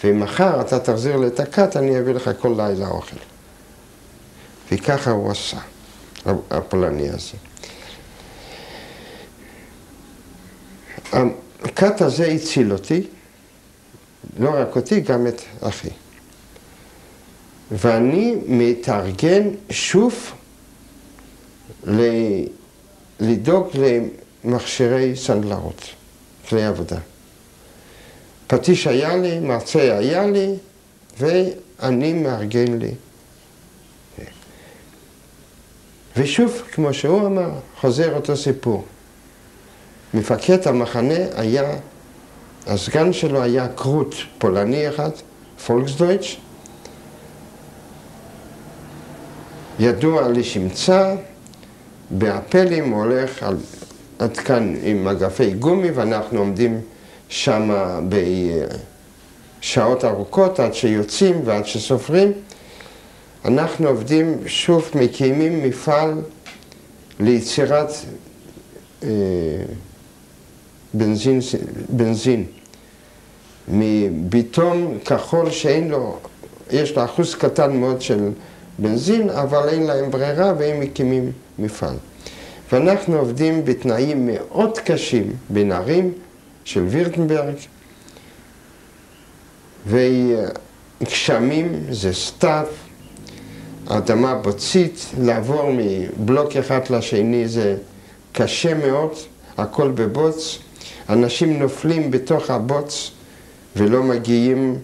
ומחר אתה תחזיר לי את הכת, אני אביא לך כל לילה אוכל. וככה הוא עשה, הפולני הזה. הכת הזה הציל אותי, לא רק אותי, גם את אחי. ואני מתארגן שוב לדאוג למכשירי סנדלרות, כלי עבודה. פטיש היה לי, מרצה היה לי, ואני מארגן לי. ושוב, כמו שהוא אמר, חוזר אותו סיפור. מפקד המחנה היה, הסגן שלו היה קרוט פולני אחד, פולקסדויטש, ידוע לשמצה, באפלים הוא הולך עד כאן עם מגפי גומי, ואנחנו עומדים שם בשעות ארוכות עד שיוצאים ועד שסופרים. אנחנו עובדים, שוב מקימים מפעל ליצירת בנזין מביטון כחול שאין לו, יש לו אחוז קטן מאוד של בנזין, אבל אין להם ברירה והם מקימים מפעל. ואנחנו עובדים בתנאים מאוד קשים בנערים של וירטנברג, וגשמים זה סתיו, אדמה בוצית, לעבור מבלוק אחד לשני זה קשה מאוד, הכל בבוץ, אנשים נופלים בתוך הבוץ ולא מגיעים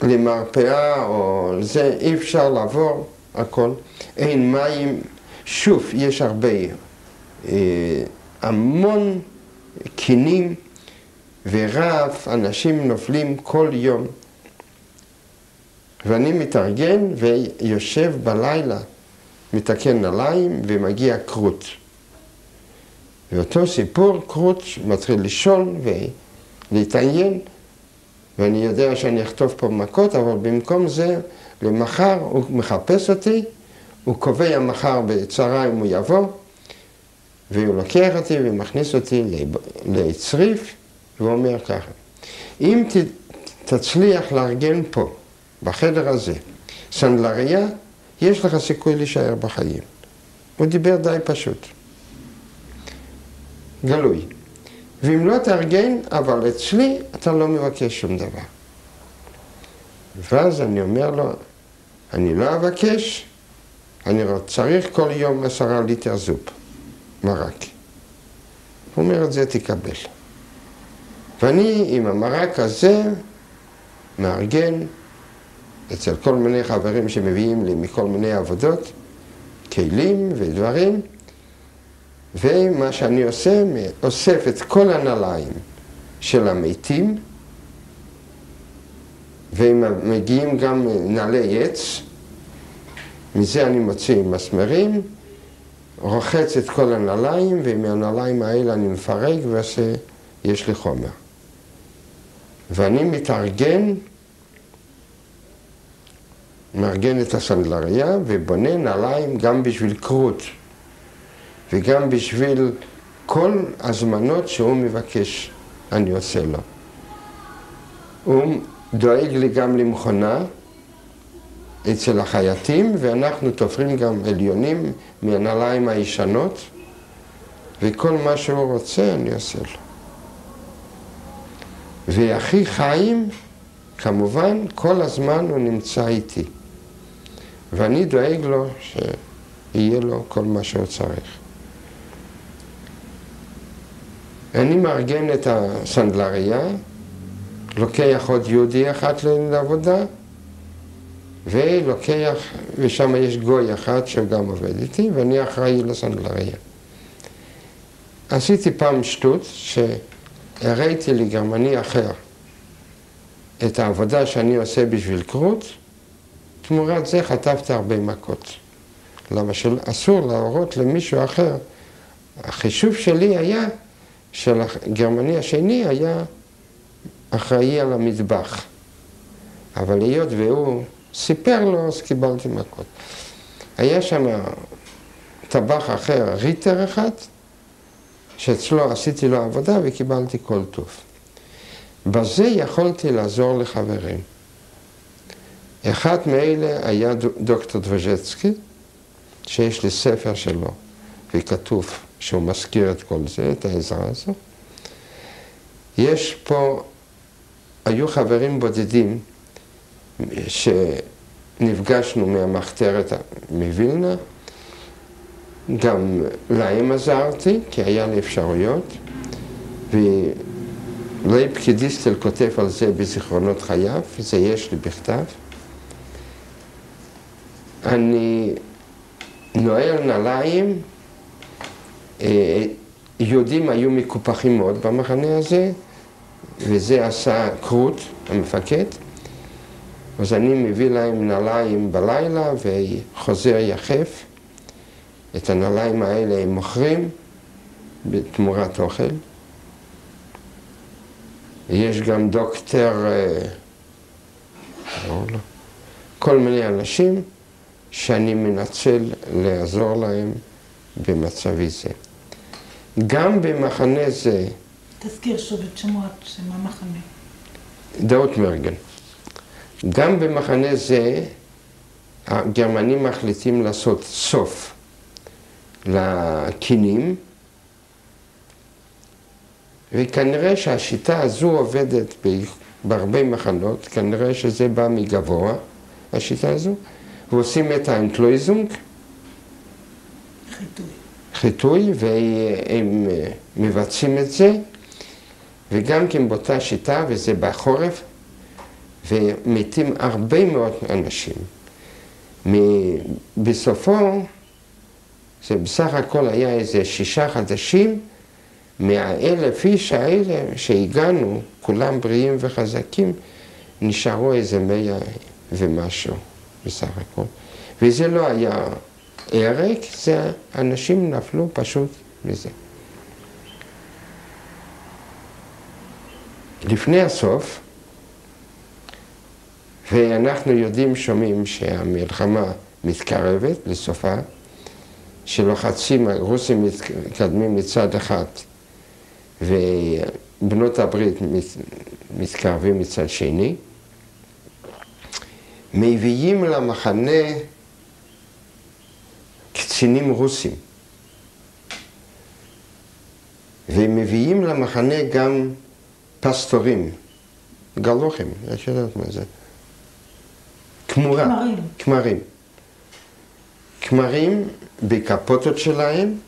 למרפאה או זה, אי אפשר לעבור הכל, אין מים, שוב יש הרבה, המון קינים ורעב, אנשים נופלים כל יום. ואני מתארגן ויושב בלילה, מתקן נעליים ומגיע קרוט. ואותו סיפור, קרוט מתחיל לישון ולהתעניין, ואני יודע שאני אכתוב פה מכות, אבל במקום זה, למחר הוא מחפש אותי, הוא קובע מחר בצהריים הוא יבוא, והוא לוקח אותי ומכניס אותי לצריף, והוא אומר ככה, אם תצליח לארגן פה, בחדר הזה, סנדלריה, יש לך סיכוי להישאר בחיים. הוא דיבר די פשוט. גלוי. ואם לא תארגן, אבל אצלי אתה לא מבקש שום דבר. ואז אני אומר לו, אני לא אבקש, אני צריך כל יום 10 ליטר זופ, מרק. הוא אומר, את זה תקבל. ואני עם המרק הזה מארגן אצל כל מיני חברים שמביאים לי מכל מיני עבודות, כלים ודברים, ומה שאני עושה, אוסף את כל הנעליים של המתים, ומגיעים גם נעלי עץ, מזה אני מוציא מסמרים, רוחץ את כל הנעליים, ומהנעליים האלה אני מפרק ועושה, יש לי חומר. ואני מתארגן, מארגן את הסנדלריה ובונה נעליים גם בשביל קרוט וגם בשביל כל הזמנות שהוא מבקש, אני עושה לו. הוא דואג לי גם למכונה אצל החייטים, ואנחנו תופרים גם עליונים מהנעליים הישנות, וכל מה שהוא רוצה אני עושה לו. ואחי חיים, כמובן, כל הזמן הוא נמצא איתי. ואני דואג לו שיהיה לו כל מה שהוא צריך. אני מארגן את הסנדלריה, לוקח עוד יהודי אחד לעבודה, ולוקח, ושם יש גוי אחד שהוא גם עובד איתי, ואני אחראי לסנדלריה. עשיתי פעם שטות שהראיתי לגרמני אחר את העבודה שאני עושה בשביל קרוט, תמורת זה חטפתי הרבה מכות. למה שאסור להורות למישהו אחר החישוב שלי היה, של הגרמני השני היה אחראי על המטבח. אבל היות והוא סיפר לו, אז קיבלתי מכות. היה שם טבח אחר, ריטר אחד, שאצלו עשיתי לו עבודה וקיבלתי כל טוב. בזה יכולתי לעזור לחברים. אחד מאלה היה דוקטור דבז'צקי, שיש לי ספר שלו, וכתוב שהוא מזכיר את כל זה, את העזרה הזו. יש פה, היו חברים בודדים שנפגשנו מהמחתרת מווילנה, גם להם עזרתי, כי היה לי אפשרויות, ולייב קידיסטל כותב על זה בזיכרונות חייו, זה יש לי בכתב. אני נועל נעליים, יהודים היו מקופחים מאוד במחנה הזה, וזה עשה קרוט, המפקד. אז אני מביא להם נעליים בלילה וחוזר יחף. את הנעליים האלה הם מוכרים בתמורת אוכל. יש גם דוקטור, כל מיני אנשים שאני מנצל לעזור להם במצבי זה. גם במחנה זה... תזכיר שוב את שמות, שם המחנה. דאוטמרגן. גם במחנה זה הגרמנים מחליטים לעשות סוף לקינים, וכנראה שהשיטה הזו עובדת בהרבה מחנות, כנראה שזה בא מגבוה, השיטה הזו, ועושים את האנטלויזונג, חיטוי, והם מבצעים את זה, וגם כן באותה שיטה, וזה בחורף, ומתים הרבה מאוד אנשים. בסופו, זה בסך הכל היה איזה 6 חודשים, 100,000 איש האלה שהגענו, כולם בריאים וחזקים, נשארו איזה 100 ומשהו בסך הכל. וזה לא היה הרג, זה אנשים נפלו פשוט מזה. לפני הסוף, ואנחנו יודעים, שומעים שהמלחמה מתקרבת לסופה, שלוחצים, הרוסים מתקדמים מצד אחד, ובנות הברית מתקרבים מצד שני, מביאים למחנה קצינים רוסים, ומביאים למחנה גם פסטורים, גלוחים, יש יודעת מה זה? כמורה. כמרים. כמרים בקפוטות שלהם,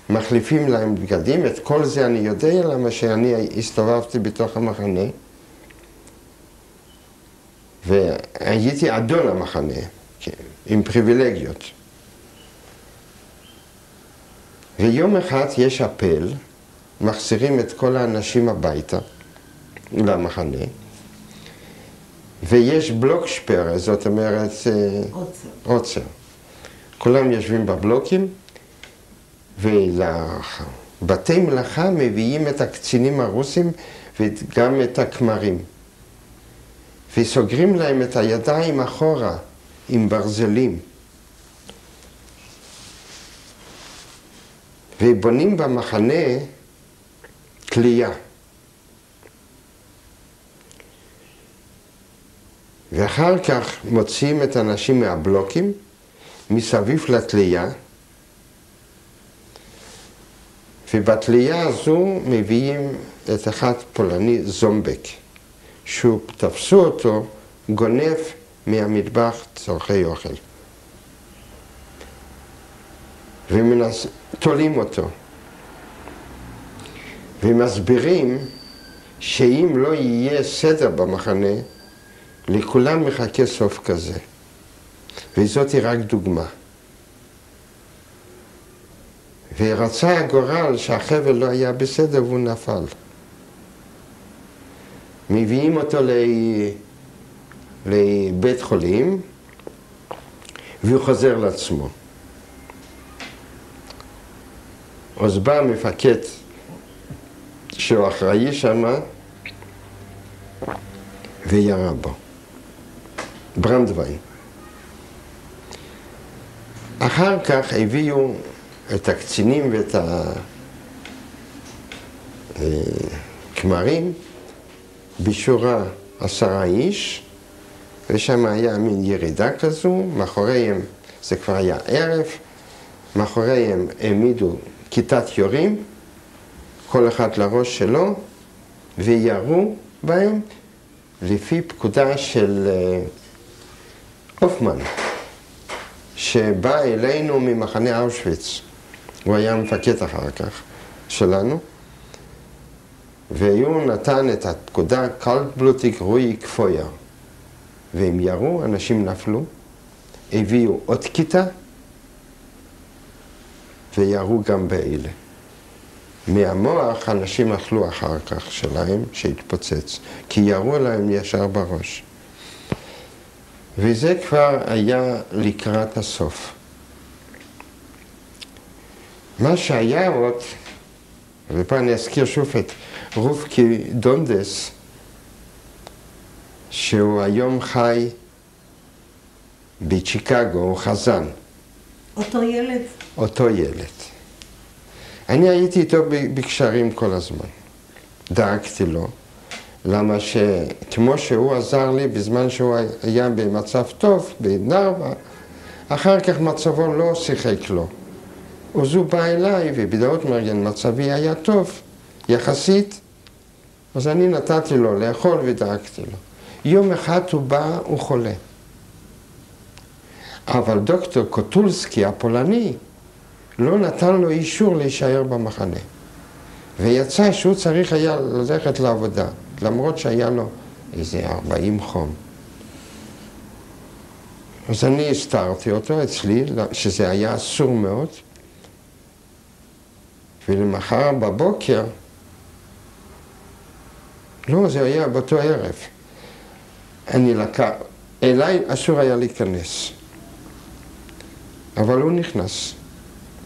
מחליפים להם בגדים, את כל זה אני יודע, למה שאני הסתובבתי בתוך המחנה, והייתי אדון המחנה, עם פריבילגיות. ויום אחד יש אפל, מחזירים את כל האנשים הביתה, למחנה, ויש בלוקשפר, זאת אומרת, עוצר. כולם יושבים בבלוקים, ולבתי מלאכה מביאים את הקצינים הרוסים וגם את הכמרים. וסוגרים להם את הידיים אחורה עם ברזלים. ובונים במחנה תלייה. ואחר כך מוציאים את האנשים מהבלוקים, מסביב לתלייה, ובתלייה הזו מביאים את אחד פולני זומבק, שהוא תפסו אותו גונב מהמטבח צורכי אוכל. ותולים אותו. ומסבירים שאם לא יהיה סדר במחנה, לכולם מחכה סוף כזה. וזאת היא רק דוגמה. ורצה הגורל שהחבל לא היה בסדר והוא נפל. מביאים אותו לבית חולים, והוא חוזר לעצמו. אז בא המפקד שהוא אחראי שמה, וירה בו. ברנדווין. אחר כך הביאו את הקצינים ואת הכמרים בשורה 10 איש, ושם היה מין ירידה כזו, מאחוריהם, זה כבר היה ערב, מאחוריהם העמידו כיתת יורים, כל אחד לראש שלו, וירו בהם לפי פקודה של הופמן, שבא אלינו ממחנה אושוויץ. הוא היה מפקד אחר כך שלנו, והוא נתן את הפקודה קלטבלוטיג רואיק פויר. והם ירו, אנשים נפלו, הביאו עוד כיתה, וירו גם באלה. מהמוח אנשים אכלו אחר כך שלהם, שהתפוצץ, כי ירו להם ישר בראש. וזה כבר היה לקראת הסוף. מה שהיה עוד, ופה אני אזכיר שוב את רובקי דונדס, שהוא היום חי בצ'יקגו, הוא חזן. אותו ילד? אותו ילד. אני הייתי איתו בקשרים כל הזמן. דאגתי לו, למה שכמו שהוא עזר לי בזמן שהוא היה במצב טוב, בנרווה, אחר כך מצבו לא שיחק לו. אז הוא בא אליי, ובדאוטמרגן מצבי היה טוב, יחסית. אז אני נתתי לו לאכול ודאגתי לו. יום אחד הוא בא, הוא חולה. אבל דוקטור קוטולסקי, הפולני, לא נתן לו אישור להישאר במחנה. ויצא שהוא צריך היה ללכת לעבודה, למרות שהיה לו איזה 40 חום. אז אני הסתרתי אותו אצלי, שזה היה אסור מאוד, ולמחר בבוקר, לא, זה היה באותו ערב. אליי אסור היה להיכנס. אבל הוא נכנס,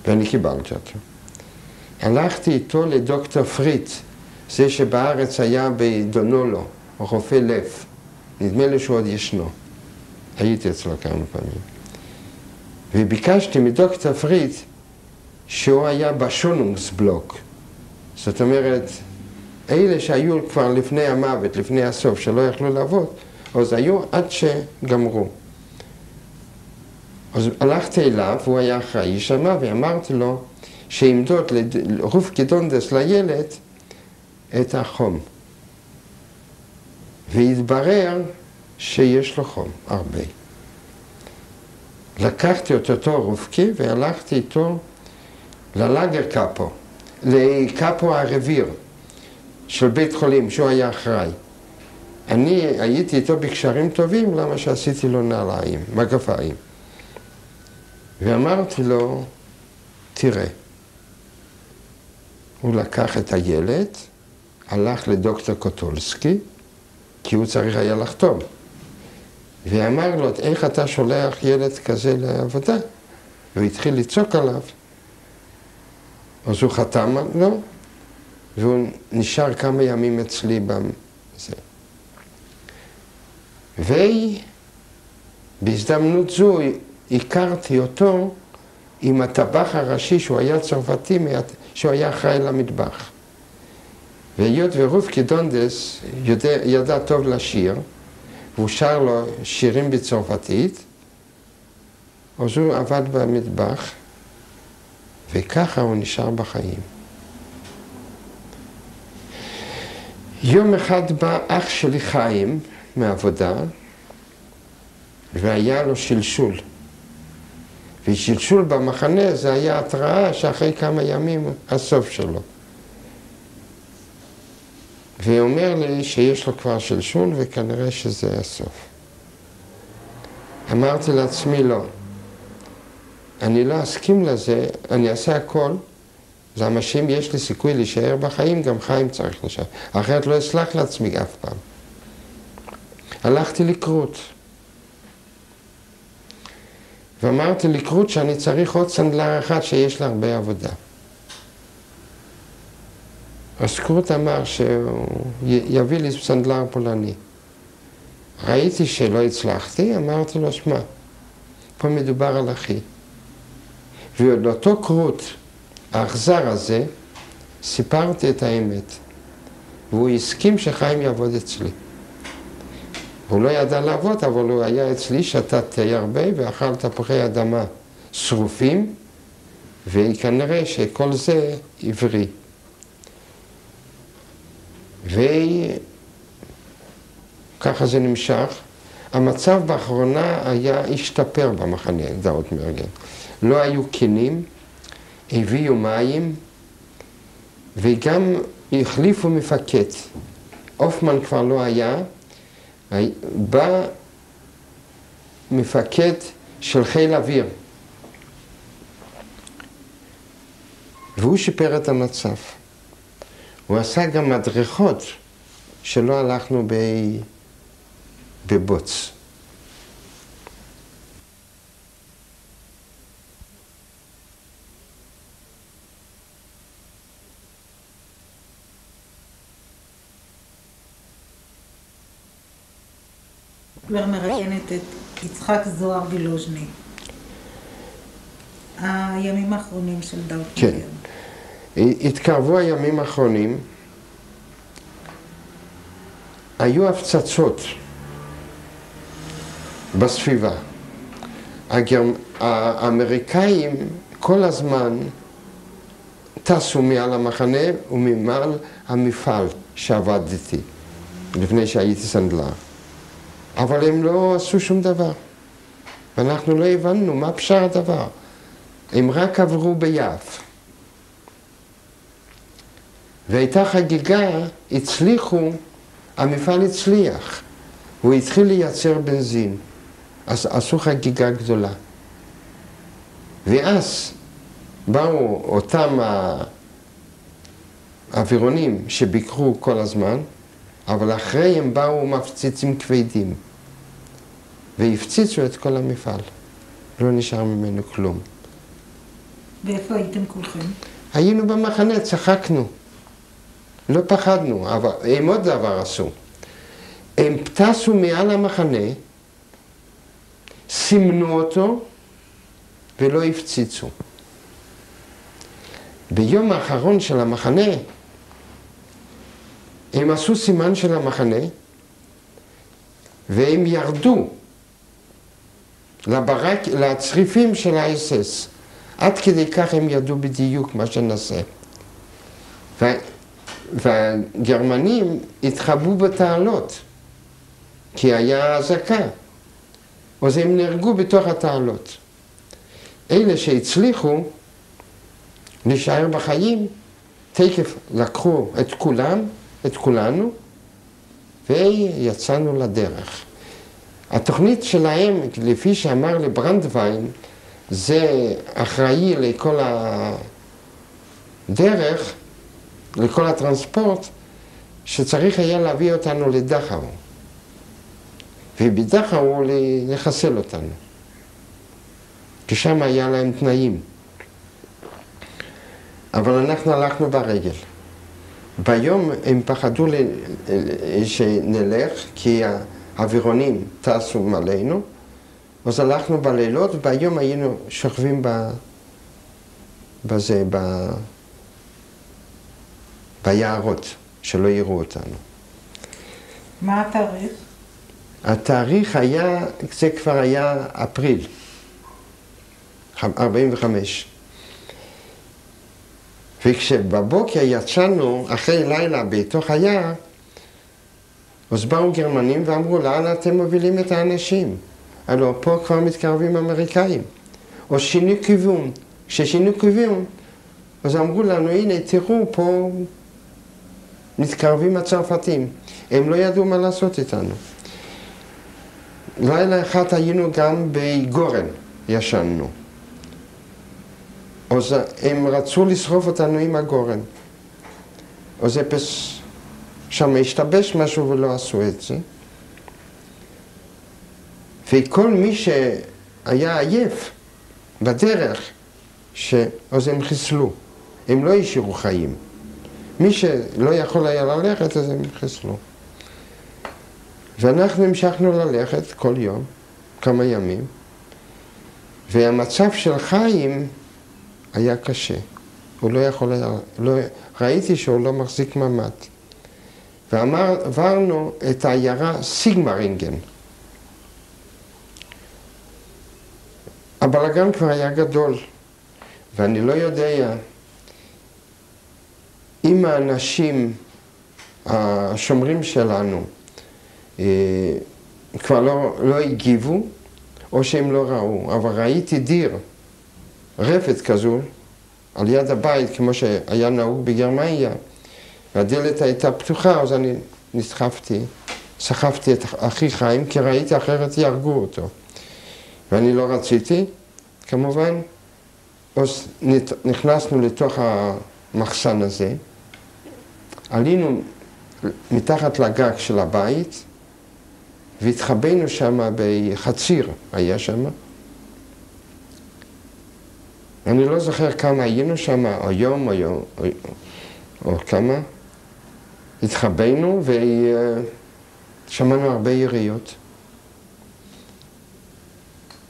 ואני קיבלתי אותו. הלכתי איתו לדוקטור פריט, זה שבארץ היה בדונולו, רופא לב. נדמה לי שהוא עוד ישנו. הייתי אצלו כמה פעמים. וביקשתי מדוקטור פריט, שהוא היה בשונungsבלוק. זאת אומרת, אלה שהיו כבר לפני המוות, לפני הסוף, שלא יכלו לעבוד, אז היו עד שגמרו. אז הלכתי אליו, הוא היה אחראי שמה, ואמרתי לו שימדוד לרובקי דונדס לילד את החום. והתברר שיש לו חום, הרבה. לקחתי את אותו רובקי והלכתי איתו ללאגר קאפו, לקאפו הרביר של בית חולים, שהוא היה אחראי. אני הייתי איתו בקשרים טובים, למה שעשיתי לו נעליים, מגפיים. ואמרתי לו, תראה, הוא לקח את הילד, הלך לדוקטור קוטולסקי, כי הוא צריך היה לחתום. ואמר לו, איך אתה שולח ילד כזה לעבודה? והוא התחיל לצעוק עליו. אז הוא חתם לו, והוא נשאר כמה ימים אצלי בזה. ובהזדמנות זו הכרתי אותו עם הטבח הראשי, שהוא היה צרפתי, שהוא היה אחראי למטבח. והיות ורובקי דונדס ידע טוב לשיר, והוא שר לו שירים בצרפתית, אז הוא עבד במטבח, וככה הוא נשאר בחיים. יום אחד בא אח שלי חיים מעבודה, והיה לו שלשול. ושלשול במחנה זה היה התראה שאחרי כמה ימים הסוף שלו. והוא אומר לי שיש לו כבר שלשול וכנראה שזה הסוף. אמרתי לעצמי לא. אני לא אסכים לזה, אני אעשה הכל. למה שאם יש לי סיכוי להישאר בחיים, גם חיים צריך להישאר. אחרת לא אסלח לעצמי אף פעם. הלכתי לקרות. ואמרתי לקרות שאני צריך עוד סנדלר אחד שיש לה הרבה עבודה. אז קורט אמר שהוא יביא לי סנדלר פולני. ראיתי שלא הצלחתי, אמרתי לו, שמע, פה מדובר על אחי. ולאותו קורט, האכזר הזה, סיפרתי את האמת. והוא הסכים שחיים יעבוד אצלי. הוא לא ידע לעבוד, אבל הוא היה אצלי, שתה תה הרבה ואכל תפוחי אדמה שרופים, וכנראה שכל זה עברי. וככה זה נמשך. המצב באחרונה היה השתפר במחנה דאות מארגן. לא היו כינים, הביאו מים, וגם החליפו מפקד. אופמן כבר לא היה, בא מפקד של חיל אוויר. והוא שיפר את המצב. הוא עשה גם מדרכות שלא הלכנו בבוץ. כבר מראיינת את יצחק זוהר וילוז'ני. הימים האחרונים של דאות כן. מארגן. התקרבו הימים האחרונים, היו הפצצות בסביבה. האמריקאים כל הזמן טסו מעל המחנה וממעל המפעל שעבדתי לפני שהייתי סנדלר. אבל הם לא עשו שום דבר. ואנחנו לא הבנו מה פשר הדבר. הם רק עברו ביעף. והייתה חגיגה, הצליחו, המפעל הצליח. הוא התחיל לייצר בנזין. אז עשו חגיגה גדולה. ואז באו אותם האווירונים שביקרו כל הזמן, אבל אחריהם באו מפציצים כבדים. והפציצו את כל המפעל. לא נשאר ממנו כלום. ואיפה הייתם כולכם? היינו במחנה, צחקנו. לא פחדנו, אבל הם עוד דבר עשו. הם טסו מעל המחנה, סימנו אותו, ולא הפציצו. ביום האחרון של המחנה, הם עשו סימן של המחנה, והם ירדו לצריפים של ה-SS. עד כדי כך הם ידעו בדיוק מה שנעשה. והגרמנים התחבאו בתעלות, כי היה אזעקה. אז הם נהרגו בתוך התעלות. אלה שהצליחו להישאר בחיים, תקף לקחו את כולם, את כולנו, ויצאנו לדרך. התוכנית שלהם, לפי שאמר לברנדווין, זה אחראי לכל הדרך, לכל הטרנספורט, שצריך היה להביא אותנו לדכאו. ובדכאו לחסל אותנו. כי שם היה להם תנאים. אבל אנחנו הלכנו ברגל. ביום הם פחדו שנלך, כי האווירונים טסו עלינו, אז הלכנו בלילות, וביום היינו שוכבים ביערות, שלא יראו אותנו. מה התאריך? התאריך היה, זה כבר היה אפריל, 45. וכשבבוקר יצאנו, אחרי לילה בתוך היער, אז באו גרמנים ואמרו, לאן אתם מובילים את האנשים? הלוא פה כבר מתקרבים אמריקאים. או שינו כיוון. כששינו כיוון, אז אמרו לנו, הנה, תראו, פה מתקרבים הצרפתים. הם לא ידעו מה לעשות איתנו. לילה אחד היינו גם בגורן, ישנו. אז הם רצו לשרוף אותנו עם הגורן. אז שם השתבש משהו ולא עשו את זה. וכל מי שהיה עייף בדרך, אז הם חיסלו. הם לא השאירו חיים. מי שלא יכול היה ללכת, אז הם חיסלו. ואנחנו המשכנו ללכת כל יום, כמה ימים, והמצב של חיים היה קשה. הוא לא יכול היה, ראיתי שהוא לא מחזיק ממד. ועברנו את העיירה סיגמרינגן. הבלגן כבר היה גדול, ואני לא יודע אם האנשים, השומרים שלנו, כבר לא הגיבו, או שהם לא ראו. אבל ראיתי דיר, רפת כזו, על יד הבית, כמו שהיה נהוג בגרמניה, והדלת הייתה פתוחה, אז אני סחפתי את אחי חיים, כי ראיתי אחרת יהרגו אותו. ואני לא רציתי, כמובן, אז נכנסנו לתוך המחסן הזה, עלינו מתחת לגג של הבית, והתחבאנו שם בחציר, היה שם. אני לא זוכר כמה היינו שם, או יום, או כמה. התחבאנו ושמענו הרבה יריות.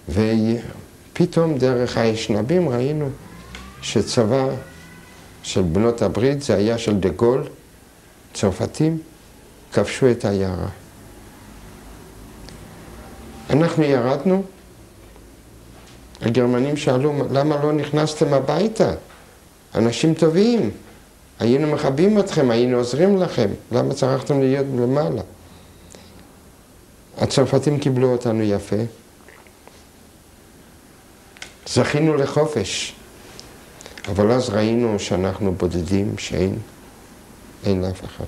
ופתאום דרך האשנבים ראינו שצבא של בנות הברית, זה היה של דה גול, צרפתים, כבשו את העיירה. אנחנו ירדנו, הגרמנים שאלו, למה לא נכנסתם הביתה? אנשים טובים, היינו מכבים אתכם, היינו עוזרים לכם, למה צריכתם להיות למעלה? הצרפתים קיבלו אותנו יפה. זכינו לחופש, אבל אז ראינו שאנחנו בודדים, אין אף אחד.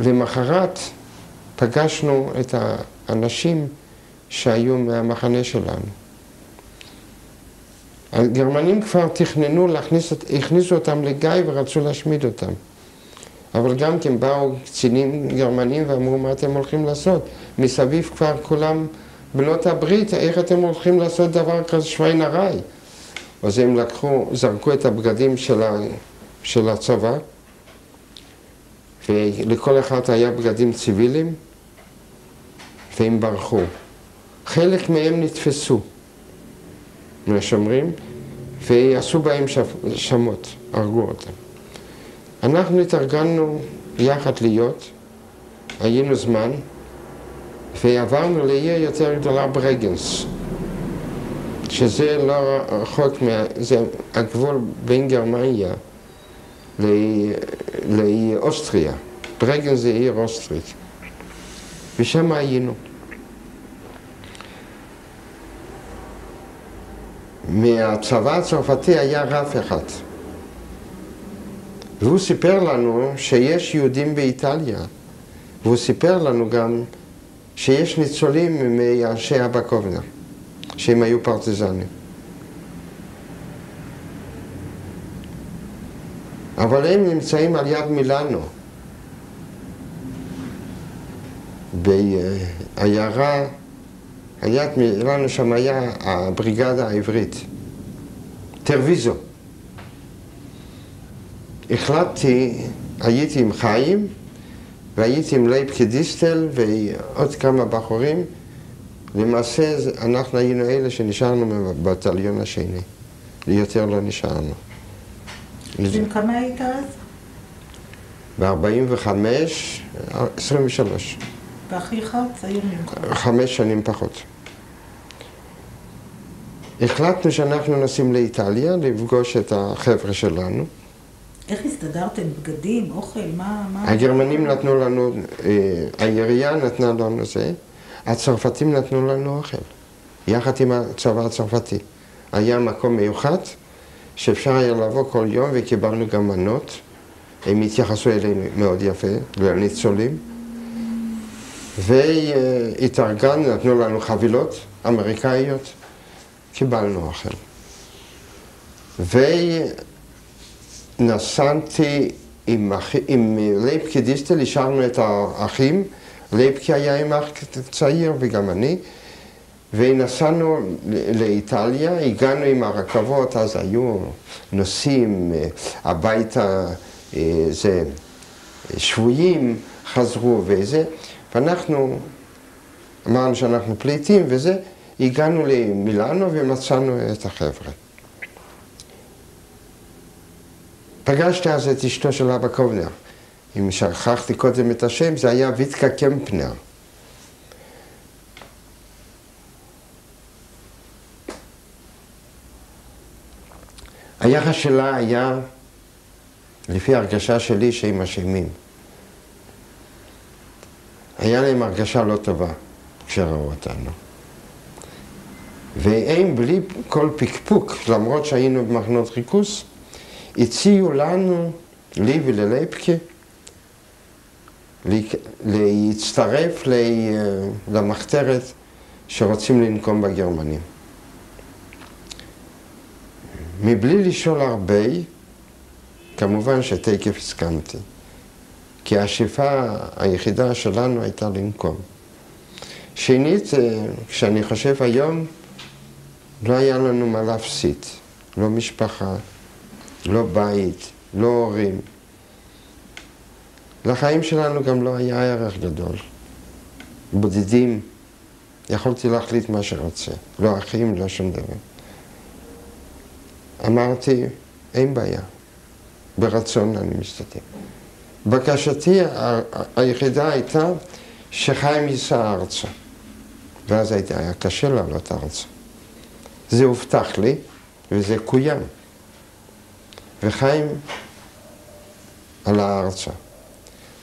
למחרת פגשנו את האנשים שהיו מהמחנה שלנו. הגרמנים כבר תכננו הכניסו אותם לגיא ורצו להשמיד אותם. אבל גם כן באו קצינים גרמנים ואמרו, מה אתם הולכים לעשות? מסביב כבר כולם בנות הברית, איך אתם הולכים לעשות דבר כזה שווין הרי? אז הם זרקו את הבגדים של הצבא, ולכל אחד היה בגדים ציביליים, והם ברחו. חלק מהם נתפסו, מהשומרים, ועשו בהם שמות, הרגו אותם. אנחנו התארגנו יחד להיות, היינו זמן, ועברנו לעיר יותר גדולה ברגנס, שזה לא רחוק, זה הגבול בין גרמניה לאוסטריה. ברגנס זה עיר אוסטרית. ושם היינו. מהצבא הצרפתי היה רב אחד. והוא סיפר לנו שיש יהודים באיטליה. והוא סיפר לנו גם שיש ניצולים מאנשי אבא קובנר, שהם היו פרטיזנים. אבל הם נמצאים על יד מילאנו. בעיירה, על יד מילאנו שם היה הבריגדה העברית, טרוויזו. החלטתי, הייתי עם חיים, והייתי עם לייבקה דיסטל ועוד כמה בחורים. למעשה אנחנו היינו אלה שנשארנו בבטליון השני. יותר לא נשארנו. בן כמה היית אז? ב-45, 23. ואחיך צעיר ממך? 5 שנים פחות. החלטנו שאנחנו נוסעים לאיטליה, לפגוש את החבר'ה שלנו. איך הסתדרתם? בגדים, אוכל, מה? הגרמנים נתנו לנו, העירייה נתנה לנו זה, הצרפתים נתנו לנו אוכל, יחד עם הצבא הצרפתי. היה מקום מיוחד שאפשר היה לבוא כל יום וקיבלנו גם מנות. הם התייחסו אלינו מאוד יפה, לניצולים. והתארגנו, נתנו לנו חבילות אמריקאיות, קיבלנו אוכל. נסעתי עם לייבקה דיסטל, השארנו את האחים, לייבקה היה עם אח צעיר וגם אני, ונסענו לאיטליה, הגענו עם הרכבות, אז היו נוסעים הביתה, זה שבויים, חזרו וזה, ואנחנו אמרנו שאנחנו פליטים וזה, הגענו למילאנו ומצאנו את החבר'ה. פגשתי אז את אשתו של אבא קובנר. אם שכחתי קודם את השם, זה היה ויטקה קמפנר. היחס שלה היה, לפי הרגשה שלי, שהם אשמים. היה להם הרגשה לא טובה כשראו אותנו. והם בלי כל פקפוק, למרות שהיינו במחנות ריכוז, הציעו לנו, לי וללייבקה, להצטרף למחתרת שרוצים לנקום בגרמנים. מבלי לשאול הרבה, כמובן שתקף הסכמתי. כי השאיפה היחידה שלנו הייתה לנקום. שנית, כשאני חושב היום, לא היה לנו מה להפסיד. לא משפחה, לא בית, לא הורים. לחיים שלנו גם לא היה ערך גדול. בודדים, יכולתי להחליט מה שרוצה. לא אחים, לא שום דבר. אמרתי, אין בעיה. ברצון אני מסתכל. בקשתי היחידה הייתה שחיים ייסע ארצה. ואז היה קשה לעלות ארצה. זה הובטח לי, וזה קוים. וחיים עלה ארצה.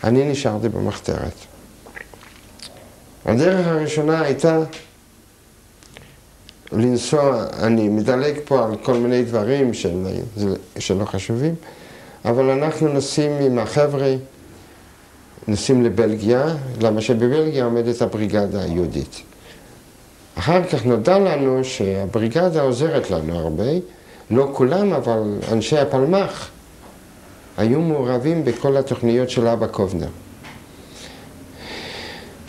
אני נשארתי במחתרת. הדרך הראשונה הייתה לנסוע, אני מדלג פה על כל מיני דברים שלא חשובים, אבל אנחנו נוסעים עם החבר'ה, נוסעים לבלגיה, למה שבבלגיה עומדת הבריגדה היהודית. אחר כך נודע לנו שהבריגדה עוזרת לנו הרבה, לא כולם, אבל אנשי הפלמ"ח היו מעורבים בכל התוכניות של אבא קובנר.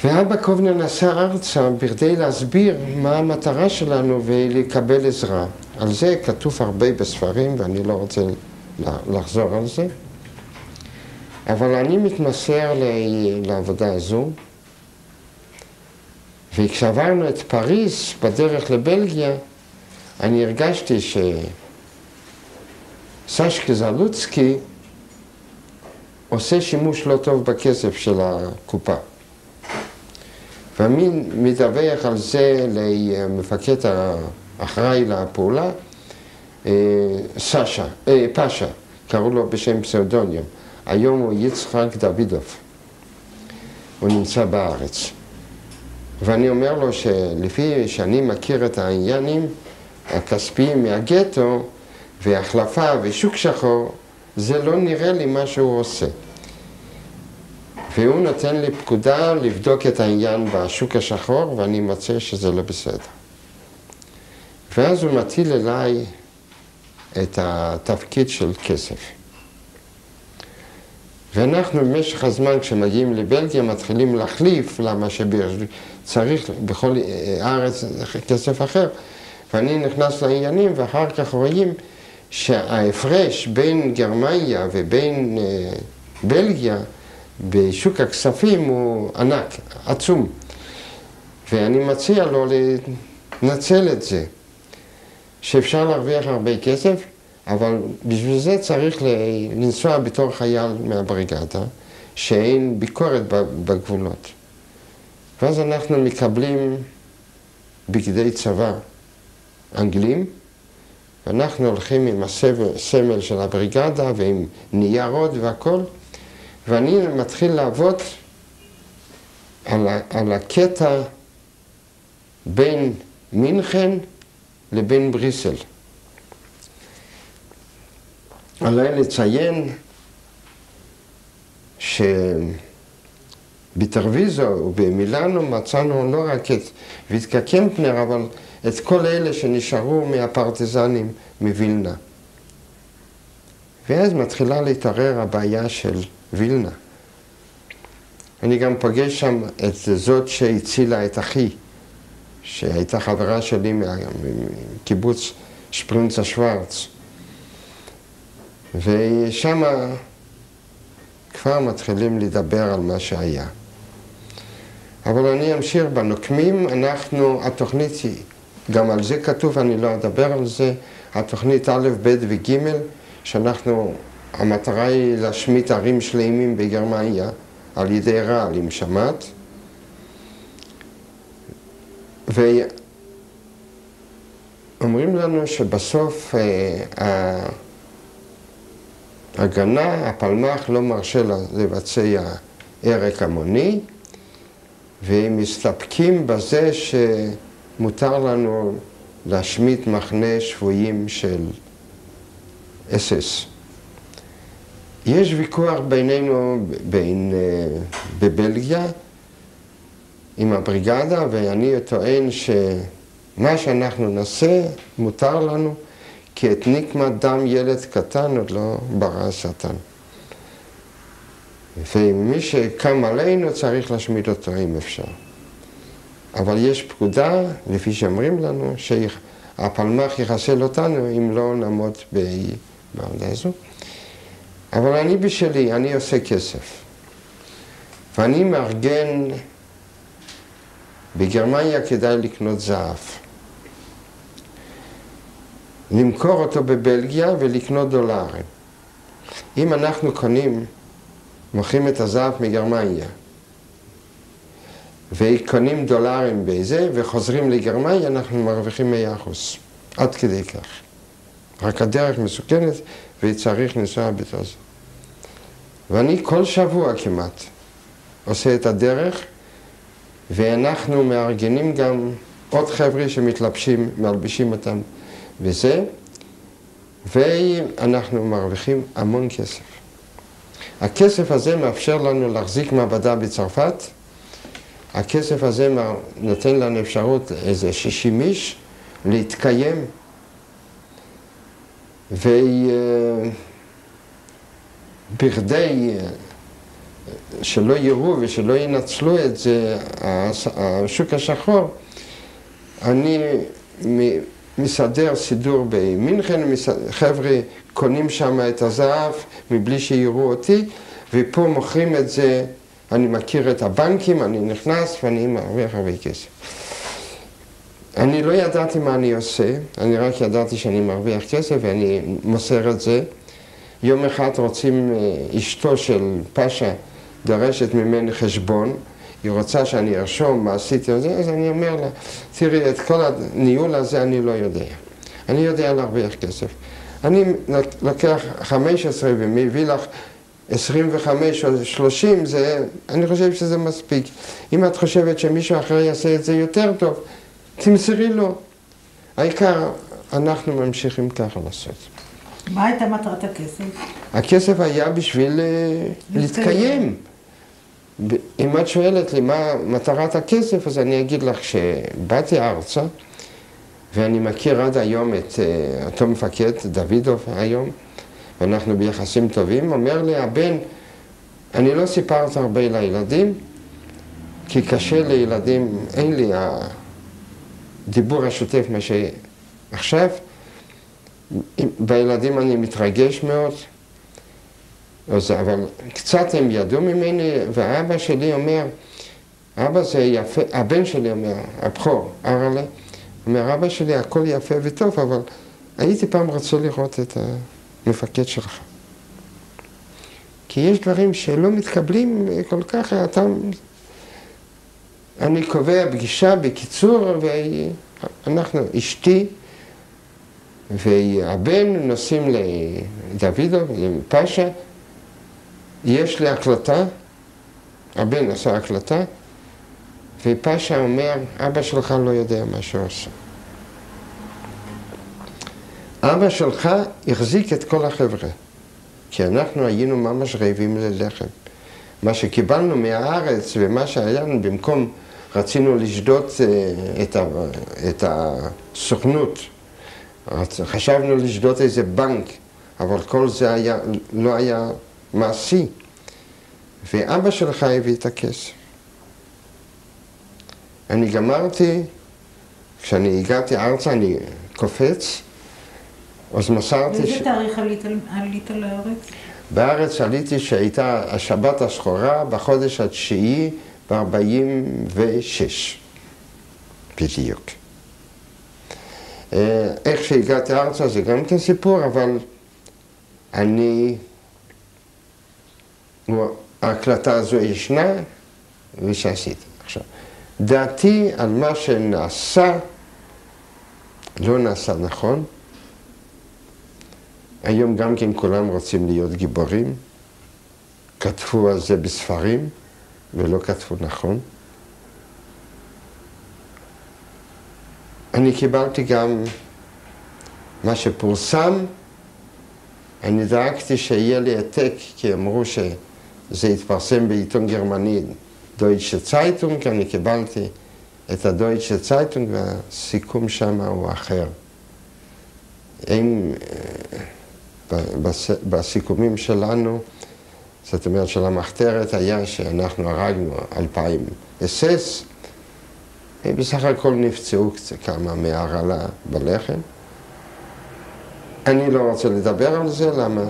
ואבא קובנר נסע ארצה בכדי להסביר מה המטרה שלנו ולקבל עזרה. על זה כתוב הרבה בספרים ואני לא רוצה לחזור על זה. אבל אני מתמסר לעבודה הזו. וכשעברנו את פריז בדרך לבלגיה, אני הרגשתי שסשקה זלוצקי עושה שימוש לא טוב בכסף של הקופה. ואני מדווח על זה למפקד האחראי לפעולה, פאשה, קראו לו בשם פסאודוניום. היום הוא יצחק דוידוב. הוא נמצא בארץ. ואני אומר לו שלפי שאני מכיר את העניינים הכספיים מהגטו והחלפה ושוק שחור, זה לא נראה לי מה שהוא עושה. והוא נותן לי פקודה לבדוק את העניין בשוק השחור, ואני מצא שזה לא בסדר. ואז הוא מטיל אליי את התפקיד של כסף. ואנחנו במשך הזמן כשמגיעים לבלגיה מתחילים להחליף, למה שצריך בכל הארץ כסף אחר. ואני נכנס לעניינים ואחר כך רואים שההפרש בין גרמניה ובין בלגיה בשוק הכספים הוא ענק, עצום. ואני מציע לו לנצל את זה, שאפשר להרוויח הרבה כסף, אבל בשביל זה צריך לנסוע בתור חייל מהבריגדה, שאין ביקורת בגבולות. ואז אנחנו מקבלים בגדי צבא אנגלים, ואנחנו הולכים עם הסמל של הבריגדה ועם ניירות והכל, ואני מתחיל לעבוד על הקטע בין מינכן לבין בריסל. עליי לציין שבטרוויזו ובמילאנו מצאנו לא רק את ויטקה קמפנר, אבל את כל אלה שנשארו מהפרטיזנים מווילנה. ואז מתחילה להתערער הבעיה של וילנה. אני גם פגש שם את זאת שהצילה את אחי, שהייתה חברה שלי מקיבוץ שפרינצה שוורץ. ושם כבר מתחילים לדבר על מה שהיה. אבל אני אמשיך בנוקמים, התוכנית היא, גם על זה כתוב, אני לא אדבר על זה, התוכנית א', ב' וג', המטרה היא להשמיט ערים שלמים בגרמניה, על ידי רעל, אם שמעת. ואומרים לנו שבסוף ההגנה, הפלמ"ח לא מרשה לבצע הרג המוני, והם מסתפקים בזה שמותר לנו להשמיט מחנה שבויים של אס-אס. יש ויכוח בינינו, בבלגיה, עם הבריגדה, ואני טוען שמה שאנחנו נעשה מותר לנו, כי את נקמת דם ילד קטן עוד לא ברא השטן. ומי שקם עלינו צריך להשמיד אותו אם אפשר. אבל יש פקודה, לפי שאומרים לנו, שהפלמ"ח יחסל אותנו אם לא נעמוד בעמדה הזו. אבל אני בשלי, אני עושה כסף. ואני מארגן, בגרמניה כדאי לקנות זהב. למכור אותו בבלגיה ולקנות דולרים. אם אנחנו מוכרים את הזהב מגרמניה, וקונים דולרים בזה, וחוזרים לגרמניה, אנחנו מרוויחים 100%. עד כדי כך. רק הדרך מסוכנת, וצריך לנסוע בתור זה. ואני כל שבוע כמעט עושה את הדרך, ואנחנו מארגנים גם עוד חבר'ה שמתלבשים, מלבישים אותם וזה, ואנחנו מרוויחים המון כסף. הכסף הזה מאפשר לנו להחזיק מעבדה בצרפת, הכסף הזה נותן לנו אפשרות איזה 60 איש להתקיים, ובכדי שלא יראו ושלא ינצלו את זה, השוק השחור, אני מסדר סידור במינכן, חבר'ה קונים שם את הזהב מבלי שיראו אותי, ופה מוכרים את זה, אני מכיר את הבנקים, אני נכנס ואני מרוויח הרבה כסף. אני לא ידעתי מה אני עושה, אני רק ידעתי שאני מרוויח כסף ואני מוסר את זה. יום אחד אשתו של פאשה דרשת ממני חשבון, היא רוצה שאני ארשום מה עשיתי על זה, אז אני אומר לה, תראי, את כל הניהול הזה אני לא יודע. אני יודע להרוויח כסף. אני לוקח 15 ומביא לך 25 או 30, אני חושב שזה מספיק. אם את חושבת שמישהו אחר יעשה את זה יותר טוב, תמסרי לו. העיקר, אנחנו ממשיכים ככה לעשות. מה הייתה מטרת הכסף? הכסף היה בשביל להתקיים. אם את שואלת לי מה מטרת הכסף, אז אני אגיד לך שבאתי ארצה, ואני מכיר עד היום את אותו מפקד, דוידוב היום, ואנחנו ביחסים טובים, אומר לי, הבן, אני לא סיפרת הרבה לילדים, כי קשה לילדים, אין לי הדיבור השוטף מה שעכשיו, בילדים אני מתרגש מאוד, אבל קצת הם ידעו ממני, והאבא שלי אומר, אבא זה יפה, הבן שלי אומר, הבכור, ארלה, אומר, אבא שלי הכל יפה וטוב, אבל הייתי פעם רוצה לראות את המפקד שלך. כי יש דברים שלא מתקבלים כל כך, אני קובע פגישה בקיצור, ואנחנו, אשתי והבן נוסעים לדוידוב, לפאשה, יש לי הקלטה, הבן עשה הקלטה, ופאשה אומר, אבא שלך לא יודע מה שהוא עושה. אבא שלך החזיק את כל החבר'ה, כי אנחנו היינו ממש רעבים ללחם. מה שקיבלנו מהארץ ומה שהיה לנו במקום, רצינו לשדות את הסוכנות. חשבנו לשדות איזה בנק, אבל כל זה לא היה מעשי. ואבא שלך הביא את הכסף. אני גמרתי כשאני הגעתי ארצה, אני קופץ, אז מסרתי... באיזה תאריך עלית לארץ? בארץ עליתי שהייתה השבת השחורה בחודש התשיעי ב-46. בדיוק. איך שהגעתי ארצה זה גם כן סיפור, אבל ההקלטה הזו ישנה ושעשיתי. עכשיו, דעתי על מה שנעשה לא נעשה נכון. היום גם כן כולם רוצים להיות גיבורים. כתבו על זה בספרים ולא כתבו נכון. אני קיבלתי גם מה שפורסם. אני דאגתי שיהיה לי העתק, כי אמרו שזה יתפרסם בעיתון גרמני, דויטשה צייטונג. אני קיבלתי את הדויטשה צייטונג והסיכום שם הוא אחר. בסיכומים שלנו, זאת אומרת של המחתרת, היה שאנחנו הרגנו 2,000 אס-אס, בסך הכל נפצעו קצת כמה מהרעלה בלחם. אני לא רוצה לדבר על זה, למה?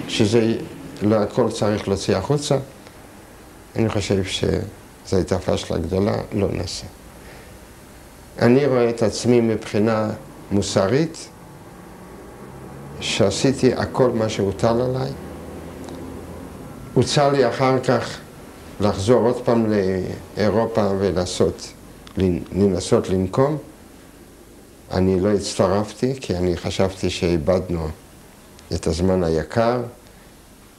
שזה לא הכל צריך להוציא החוצה. אני חושב שזו הייתה פשלה גדולה, לא נעשה. אני רואה את עצמי מבחינה מוסרית, שעשיתי הכל מה שהוטל עליי. הוצע לי אחר כך לחזור עוד פעם לאירופה ולנסות לנקום. אני לא הצטרפתי, כי אני חשבתי שאיבדנו את הזמן היקר.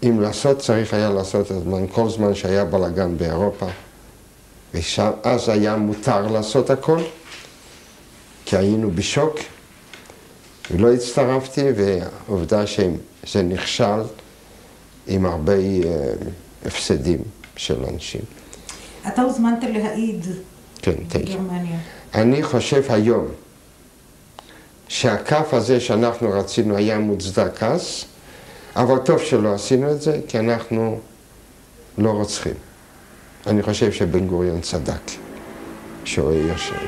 אם לעשות, צריך היה לעשות הזמן, כל זמן שהיה בלגן באירופה. ואז היה מותר לעשות הכל, כי היינו בשוק. ולא הצטרפתי, ועובדה שזה נכשל עם הרבה הפסדים של אנשים. אתה הוזמנת להעיד כן, בגרמניה. אני חושב היום שהקו הזה שאנחנו רצינו היה מוצדק אז, אבל טוב שלא עשינו את זה, כי אנחנו לא רוצחים. אני חושב שבן גוריון צדק, שהוא יושב.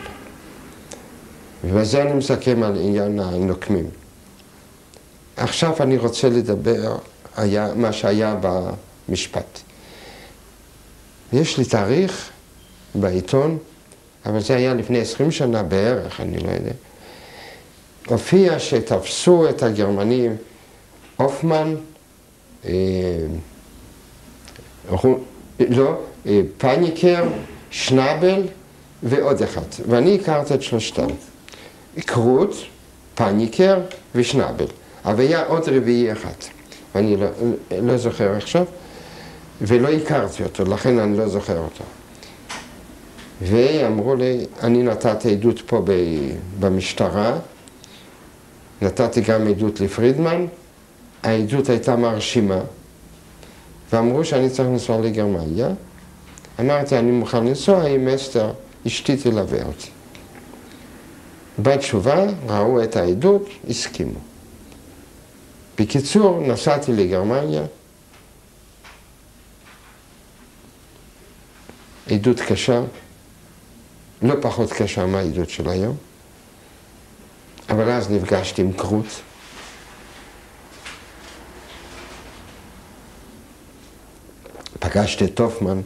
ובזה אני מסכם על עניין הנוקמים. עכשיו אני רוצה לדבר מה שהיה במשפט. יש לי תאריך בעיתון, אבל זה היה לפני 20 שנה בערך, אני לא יודע. הופיע שתפסו את הגרמנים, הופמן, פניקר, שנאבל ועוד אחד. ואני הכרתי את שלושתם. קרוט, פניקר ושנאבל. אבל היה עוד רביעי אחד. ואני לא זוכר עכשיו, ולא הכרתי אותו, לכן אני לא זוכר אותו. ואמרו לי, אני נתתי עדות פה במשטרה, נתתי גם עדות לפרידמן, העדות הייתה מרשימה, ואמרו שאני צריך לנסוע לגרמניה. אמרתי, אני מוכן לנסוע, אם אסתר, אשתי תלווה אותי. בתשובה, ראו את העדות, הסכימו. בקיצור, נסעתי לגרמניה, עדות קשה, לא פחות קשה מהעדות של היום, אבל אז נפגשתי עם קרוט. פגשתי את הופמן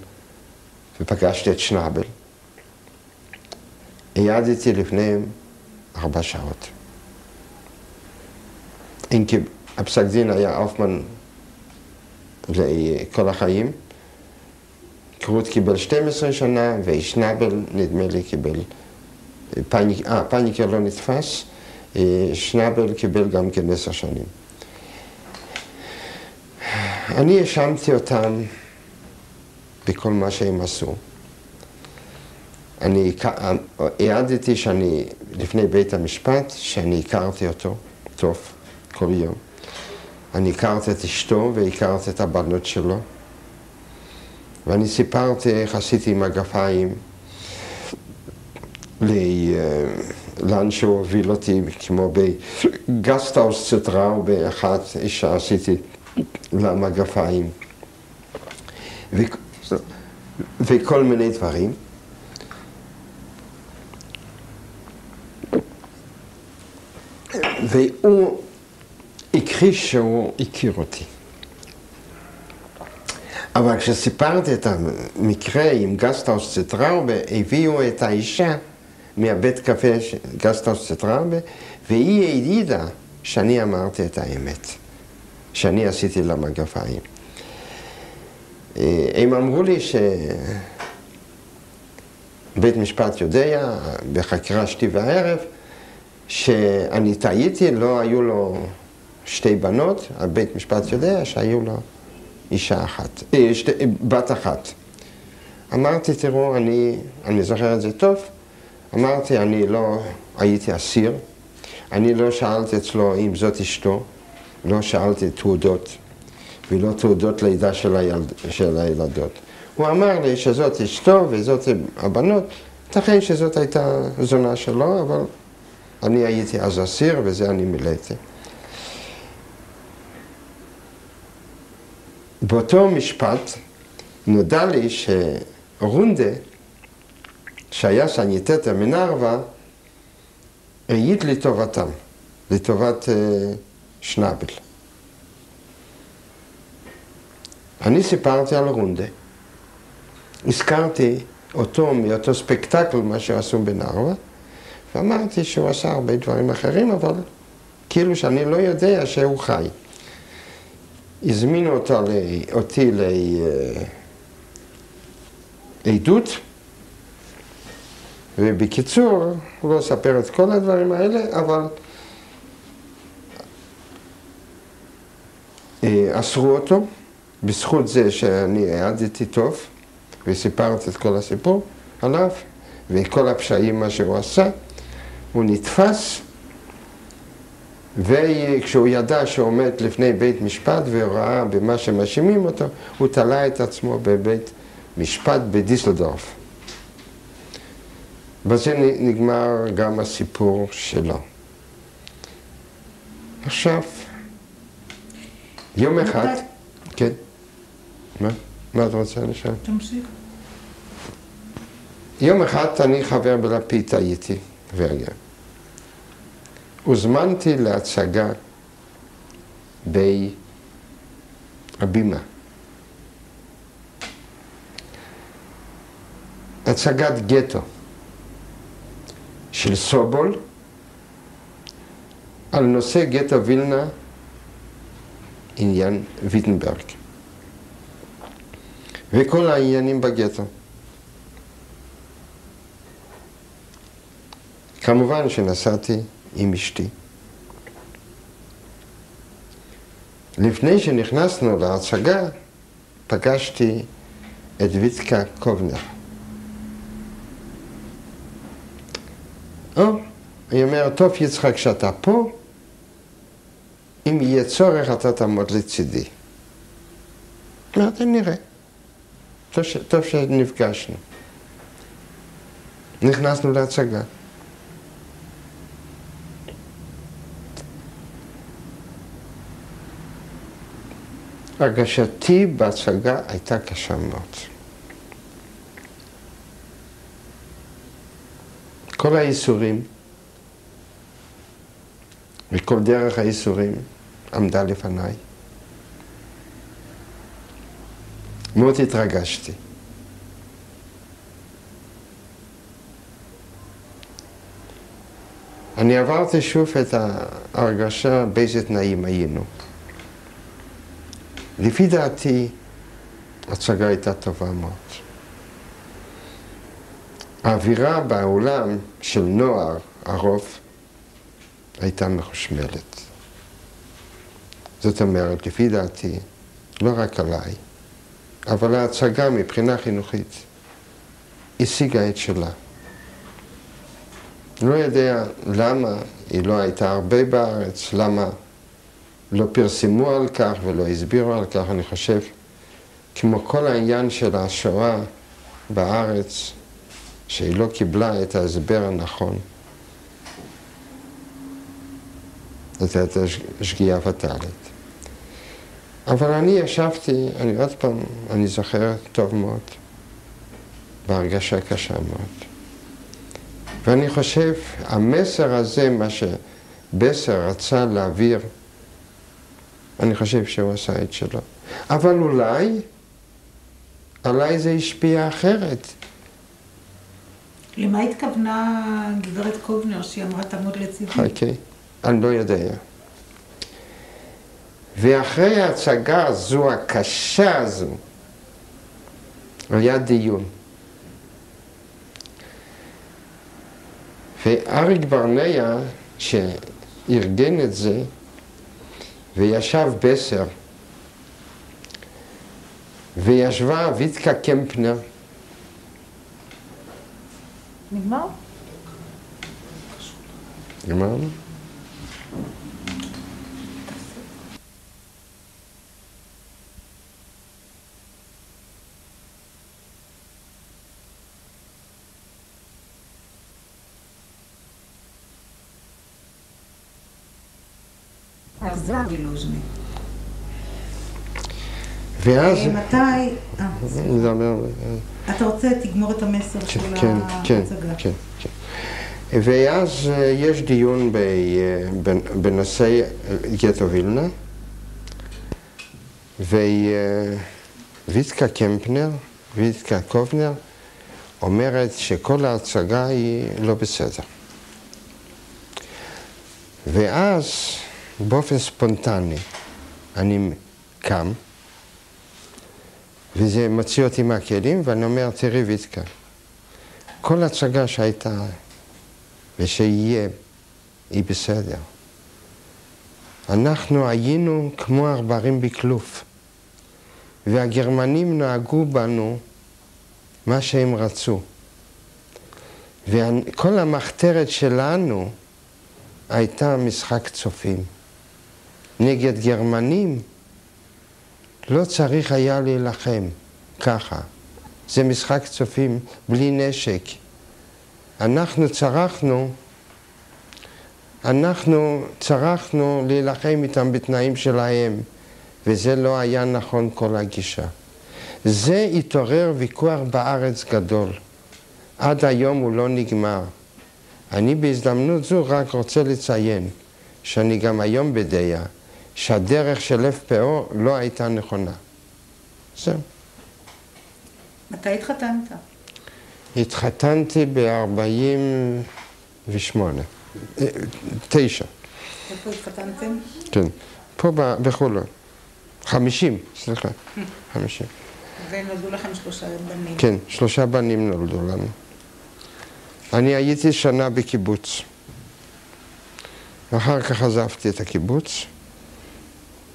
ופגשתי את שנאבל. העדתי לפניהם 4 שעות. הפסק דין היה הופמן לכל החיים. קרוט קיבל 12 שנה, ושנאבל נדמה לי קיבל, פניקר לא נתפס, שנאבל קיבל גם כן 10 שנים. אני האשמתי אותם בכל מה שהם עשו. אני העדתי שאני, לפני בית המשפט, שאני הכרתי אותו טוב כל יום. אני הכרתי את אשתו והכרתי את הבנות שלו. ואני סיפרתי איך עשיתי עם הגפיים לאן שהוא הוביל אותי, כמו בגסטהאוס צטראו באחת שעשיתי למגפיים. וכל מיני דברים. והוא הכחיש שהוא הכיר אותי. אבל כשסיפרתי את המקרה עם גסטהאוס ציטראובה, הביאו את האישה מהבית קפה גסטהאוס ציטראובה, והיא העידה שאני אמרתי את האמת, שאני עשיתי לה מגפיים. הם אמרו לי שבית משפט יודע, בחקירה שתי וערב, שאני טעיתי, לא היו לו שתי בנות, הבית משפט יודע שהיו לו אישה אחת, בת אחת. אמרתי, תראו, אני זוכר את זה טוב, אמרתי, אני לא הייתי אסיר, אני לא שאלתי אצלו אם זאת אשתו, לא שאלתי תעודות, ולא תעודות לידה של הילדות. הוא אמר לי שזאת אשתו וזאת הבנות, תכן שזאת הייתה זונה שלו, אבל אני הייתי אז אסיר וזה אני מילאתי. באותו משפט נודע לי שרונדה, שהיה סניטטה מנרווה, העיד לטובתם, לטובת שנאבל. אני סיפרתי על רונדה, הזכרתי אותו מאותו ספקטקל, מה שעשו בנרווה, ואמרתי שהוא עשה הרבה דברים אחרים, אבל כאילו שאני לא יודע שהוא חי. הזמינו אותי לעדות, ובקיצור, הוא לא אספר את כל הדברים האלה, אבל אסרו אותו, בזכות זה שאני העדתי טוב, וסיפרתי את כל הסיפור עליו, וכל הפשעים מה שהוא עשה, הוא נתפס, וכשהוא ידע שהוא עומד לפני בית משפט וראה במה שמאשימים אותו, הוא תלה את עצמו בבית משפט בדיסלדורף. בזה נגמר גם הסיפור שלו. עכשיו, יום אחד... כן? מה את רוצה לשאול? תמשיך. יום אחד אני חבר בלפיד הייתי, ורגע. הוזמנתי להצגה בהבימה. הצגת גטו של סובול על נושא גטו וילנה, עניין ויטנברג. וכל העניינים בגטו. כמובן שנסעתי עם אשתי. לפני שנכנסנו להצגה, פגשתי את ויטקה קובנר. היא אומרת, טוב יצחק שאתה פה, אם יהיה צורך אתה תעמוד לצידי. אמרתי, נראה. טוב שנפגשנו. נכנסנו להצגה. הרגשתי בהצגה הייתה קשה מאוד. כל האיסורים וכל דרך האיסורים עמדה לפניי. מאוד התרגשתי. אני עברתי שוב את ההרגשה באיזה תנאים היינו. לפי דעתי, הצגה הייתה טובה מאוד. האווירה בעולם של נוער, הרוב, הייתה מחושמלת. זאת אומרת, לפי דעתי, לא רק עליי, אבל ההצגה מבחינה חינוכית השיגה את שלה. לא יודע למה היא לא הייתה הרבה בארץ, למה לא פרסמו על כך ולא הסבירו על כך. אני חושב, כמו כל העניין של השואה בארץ, שהיא לא קיבלה את ההסבר הנכון, זאת הייתה שגיאה פטאלית. אבל אני ישבתי, עוד פעם, אני זוכר טוב מאוד, בהרגשה קשה מאוד. ואני חושב, המסר הזה, מה בסר רצה להעביר, אני חושב שהוא עשה את שלו. אבל אולי, עליי זה השפיע אחרת. למה התכוונה גברת קובנר שהיא אמרה תעמוד לצידי? חכה, אני לא יודע. ואחרי ההצגה הזו, הקשה הזו, היה דיון. ואריק ברנע, שארגן את זה, וישב בסר, וישבה ויטקה קמפנר. נגמר? גמרנו? ואז... מתי... נדבר... אתה רוצה, תגמור את המסר של ההצגה. כן. ואז יש דיון בנושא גטו וילנה, וויטקה קמפנר, ויטקה קובנר, אומרת שכל ההצגה היא לא בסדר. ואז באופן ספונטני אני קם, וזה מוציא אותי מהכלים, ואני אומר, תראי ויטקה, כל הצגה שהייתה ושיהיה, היא בסדר. אנחנו היינו כמו עכברים בכלוב, והגרמנים נהגו בנו מה שהם רצו. וכל המחתרת שלנו הייתה משחק צופים. נגד גרמנים לא צריך היה להילחם ככה. זה משחק צופים בלי נשק. אנחנו צרכנו להילחם איתם בתנאים שלהם, וזה לא היה נכון כל הגישה. זה התעורר ויכוח בארץ גדול. עד היום הוא לא נגמר. אני בהזדמנות זו רק רוצה לציין שאני גם היום בדעה שהדרך של לב פאו לא הייתה נכונה. זהו. מתי התחתנת? התחתנתי ב-48. 9. איפה התחתנתם? כן, פה בחולון. 50, סליחה. 50. ונולדו לכם 3 בנים. כן, 3 בנים נולדו לנו. אני הייתי שנה בקיבוץ. אחר כך עזבתי את הקיבוץ,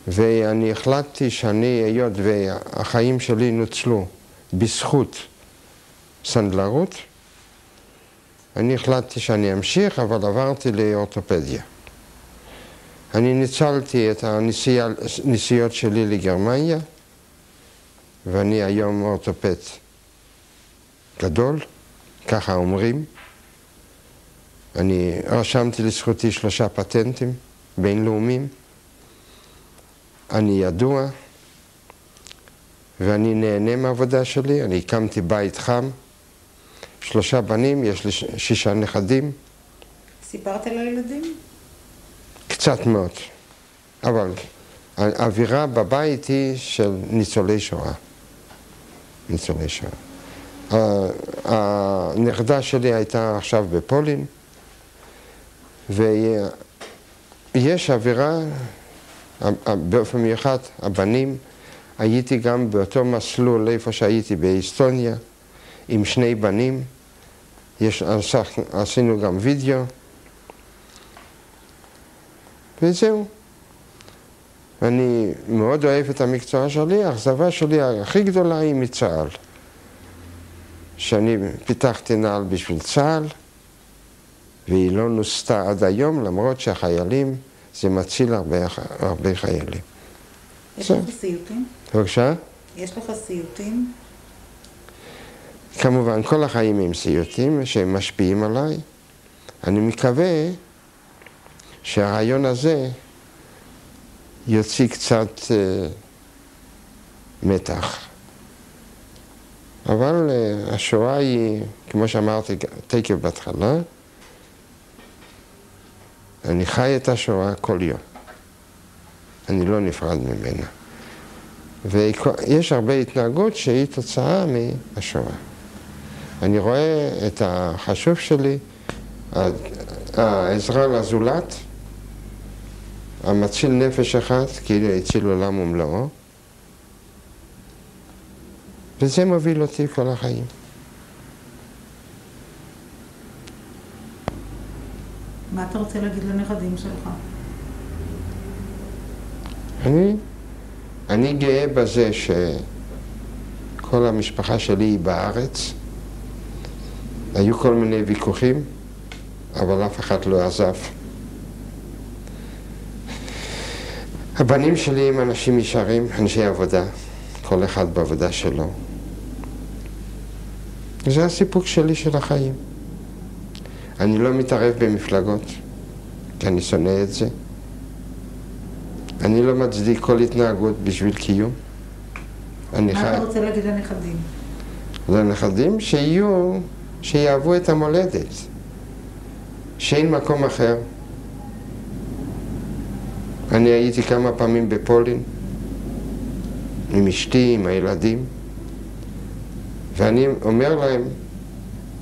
ואני החלטתי שאני, היות והחיים שלי נוצלו בזכות סנדלרות, אני החלטתי שאני אמשיך, אבל עברתי לאורתופדיה. אני ניצלתי את הנסיעות שלי לגרמניה, ואני היום אורתופד גדול, ככה אומרים. אני רשמתי לזכותי 3 פטנטים בינלאומיים. אני ידוע, ואני נהנה מהעבודה שלי. אני הקמתי בית חם, 3 בנים, יש לי 6 נכדים. סיפרת לילדים? קצת מאוד, אבל האווירה בבית היא של ניצולי שואה. ניצולי שואה. הנכדה שלי הייתה עכשיו בפולין, ויש אווירה, באופן מיוחד, הבנים, הייתי גם באותו מסלול איפה שהייתי באסטוניה, עם 2 בנים, עשינו גם וידאו, וזהו. אני מאוד אוהב את המקצוע שלי, האכזבה שלי הכי גדולה היא מצה"ל. שאני פיתחתי נעל בשביל צה"ל, והיא לא נוסתה עד היום, למרות שהחיילים, זה מציל הרבה חיילים. יש לך סיוטים? בבקשה? יש לך סיוטים? כמובן, כל החיים הם סיוטים שהם משפיעים עליי. אני מקווה שהרעיון הזה יוציא קצת מתח. אבל השואה היא, כמו שאמרתי תקף בהתחלה, אני חי את השואה כל יום. אני לא נפרד ממנה. ויש הרבה התנהגות שהיא תוצאה מהשואה. אני רואה את החשוב שלי, העזרה לזולת, המציל נפש אחת, כאילו הציל עולם ומלואו, וזה מוביל אותי כל החיים. מה אתה רוצה להגיד לנכדים שלך? אני גאה בזה שכל המשפחה שלי היא בארץ. היו כל מיני ויכוחים, אבל אף אחד לא עזב. הבנים שלי הם אנשים ישרים, אנשי עבודה, כל אחד בעבודה שלו. זה הסיפוק שלי של החיים. אני לא מתערב במפלגות, כי אני שונא את זה. אני לא מצדיק כל התנהגות בשביל קיום. מה אתה רוצה להגיד לנכדים? לנכדים שיאהבו את המולדת, שאין מקום אחר. אני הייתי כמה פעמים בפולין, עם אשתי, עם הילדים, ואני אומר להם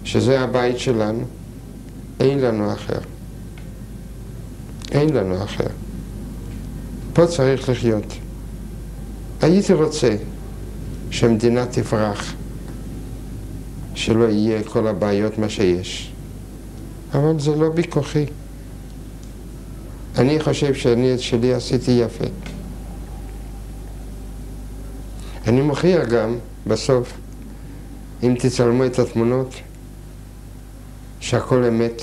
שזה הבית שלנו, אין לנו אחר. אין לנו אחר. פה צריך לחיות. הייתי רוצה שהמדינה תפרח, שלא יהיה כל הבעיות מה שיש. אבל זה לא בכוחי. אני חושב שאני את שלי עשיתי יפה. אני מוכיח גם בסוף, אם תצלמו את התמונות, שהכל אמת,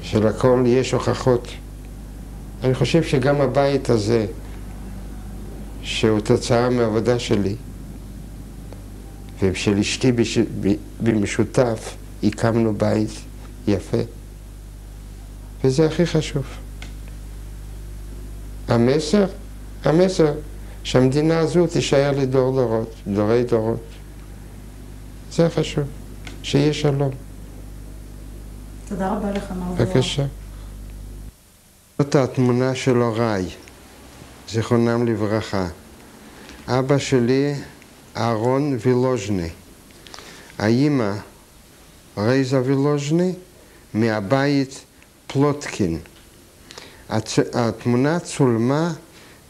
שלכל יש הוכחות. אני חושב שגם הבית הזה, שהוא תוצאה מהעבודה שלי, ושל אשתי במשותף, הקמנו בית יפה. וזה הכי חשוב. המסר שהמדינה הזו תישאר דורי דורות. זה חשוב, שיהיה שלום. תודה רבה לך, מר זוהר. בבקשה. זאת התמונה של הוריי, זיכרונם לברכה. אבא שלי, אהרון וילוז'ני. האמא, רייזה וילוז'ני, מהבית פלוטקין. התמונה צולמה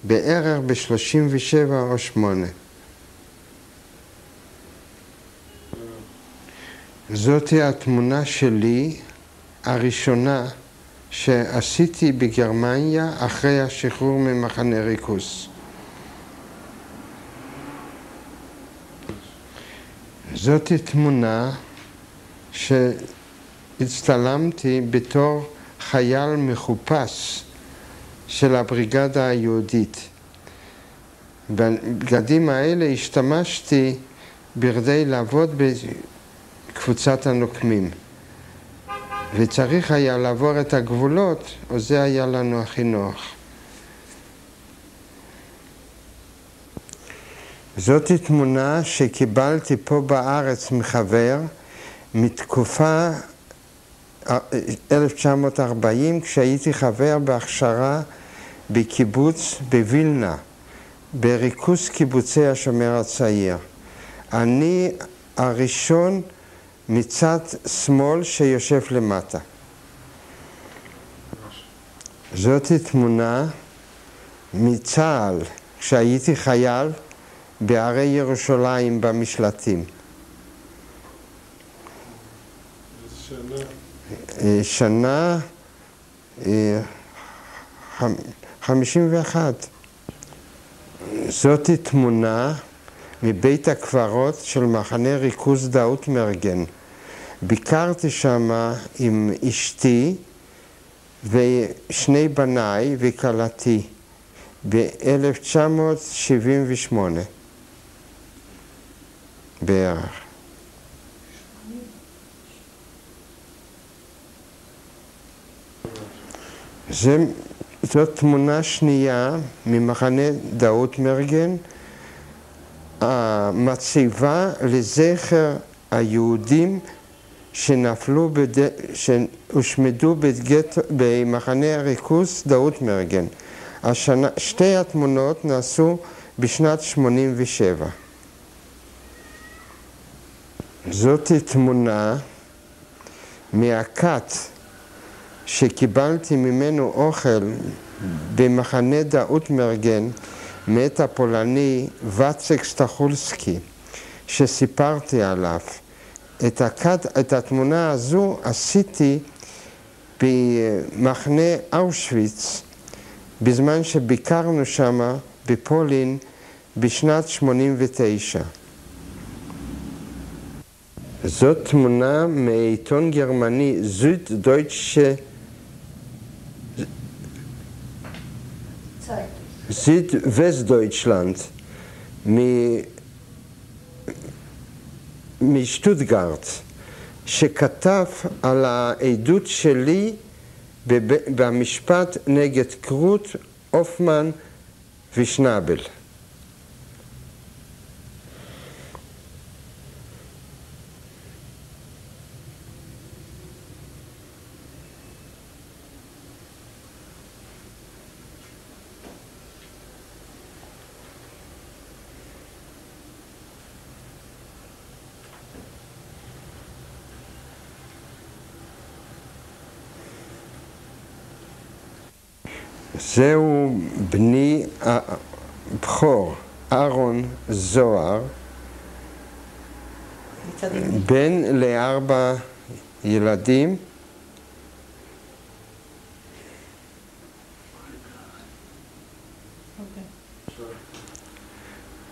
בערך ב-37 או 8. זאת התמונה שלי הראשונה שעשיתי בגרמניה אחרי השחרור ממחנה ריכוז. זאת תמונה שהצטלמתי בתור חייל מחופש של הבריגדה היהודית. בבגדים האלה השתמשתי בכדי לעבוד בקבוצת הנוקמים. וצריך היה לעבור את הגבולות, או זה היה לנו הכי נוח. זאת תמונה שקיבלתי פה בארץ מחבר, מתקופה 1940, כשהייתי חבר בהכשרה בקיבוץ בווילנה, בריכוז קיבוצי השומר הצעיר. אני הראשון מצד שמאל שיושב למטה. זאת תמונה מצה"ל, כשהייתי חייל בערי ירושלים במשלטים. שנה 51. זאת תמונה מבית הקברות של מחנה ריכוז דאוטמרגן. ביקרתי שם עם אשתי ושני בניי וכלתי ב-1978 בערך. זאת תמונה שנייה ממחנה דאוטמרגן, המצבה לזכר היהודים שהושמדו במחנה הריכוז דאוטמרגן. שתי התמונות נעשו בשנת 87. זאת תמונה מהכת שקיבלתי ממנו אוכל במחנה דאוטמרגן מאת הפולני ואצק סטחולסקי שסיפרתי עליו. את התמונה הזו עשיתי במחנה אושוויץ בזמן שביקרנו שם בפולין בשנת 89. זאת תמונה מעיתון גרמני זידווסטדויטשלנד משטוטגרט, שכתב על העדות שלי במשפט נגד קרוט, הופמן ושנאבל. זהו בני הבכור, אהרון זוהר, בן ל4 ילדים.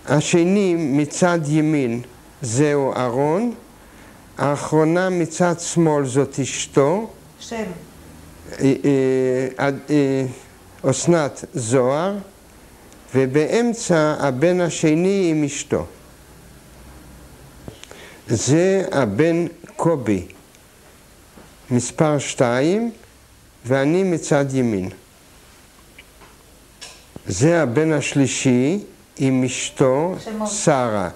השני מצד ימין זהו אהרון, האחרונה מצד שמאל זאת אשתו. שם. אסנת זוהר, ובאמצע הבן השני עם אשתו. זה הבן קובי, מספר 2, ואני מצד ימין. זה הבן השלישי עם אשתו שרה.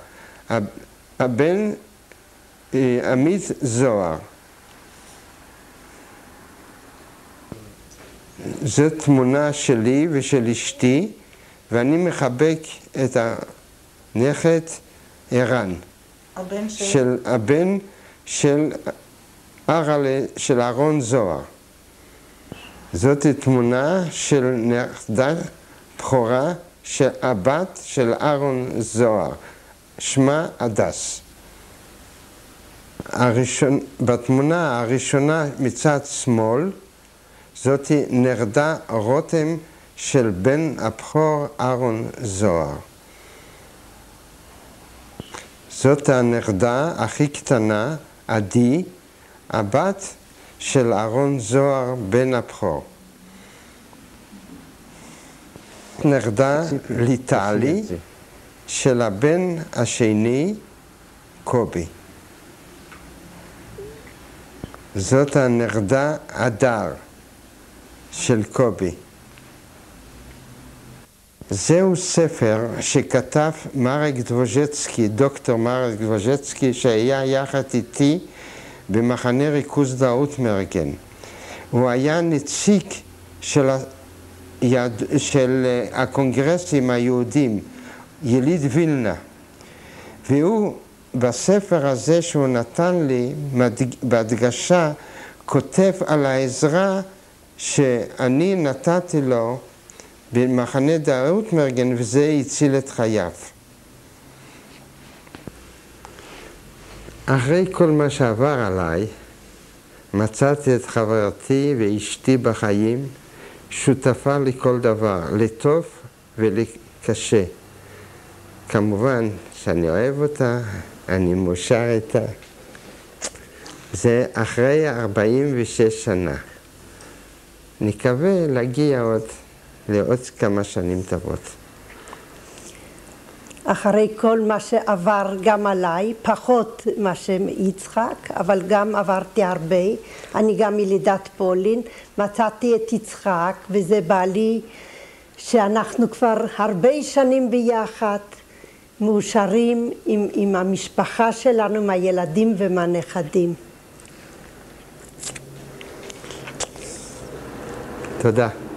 הבן עמית זוהר. זו תמונה שלי ושל אשתי, ואני מחבק את הנכד ערן. הבן של אהרון זוהר. זאת תמונה של נכדה בכורה של הבת של אהרון זוהר. שמה הדס. בתמונה הראשונה מצד שמאל, זאת נכדה רותם של בן הבכור אהרון זוהר. זאת הנכדה הכי קטנה, עדי, הבת של אהרון זוהר בן הבכור. נכדה ליטלי של הבן השני, קובי. זאת הנכדה אדר של קובי. זהו ספר שכתב מרק דבוז'צקי, דוקטור מרק דבוז'צקי, שהיה יחד איתי במחנה ריכוז דאוטמרגן. הוא היה נציג של הקונגרסים היהודים, יליד וילנה. והוא בספר הזה שהוא נתן לי, בהדגשה, כותב על העזרה שאני נתתי לו במחנה דאוטמרגן, וזה הציל את חייו. אחרי כל מה שעבר עליי, מצאתי את חברתי ואשתי בחיים, שותפה לכל דבר, לטוב ולקשה. כמובן שאני אוהב אותה, אני מאושר איתה. זה אחרי 46 שנה. נקווה להגיע לעוד כמה שנים טובות. אחרי כל מה שעבר גם עליי, פחות מה שיצחק, אבל גם עברתי הרבה. אני גם ילידת פולין, מצאתי את יצחק, וזה בעלי שאנחנו כבר הרבה שנים ביחד, מאושרים עם המשפחה שלנו, עם הילדים ועם הנכדים. תודה.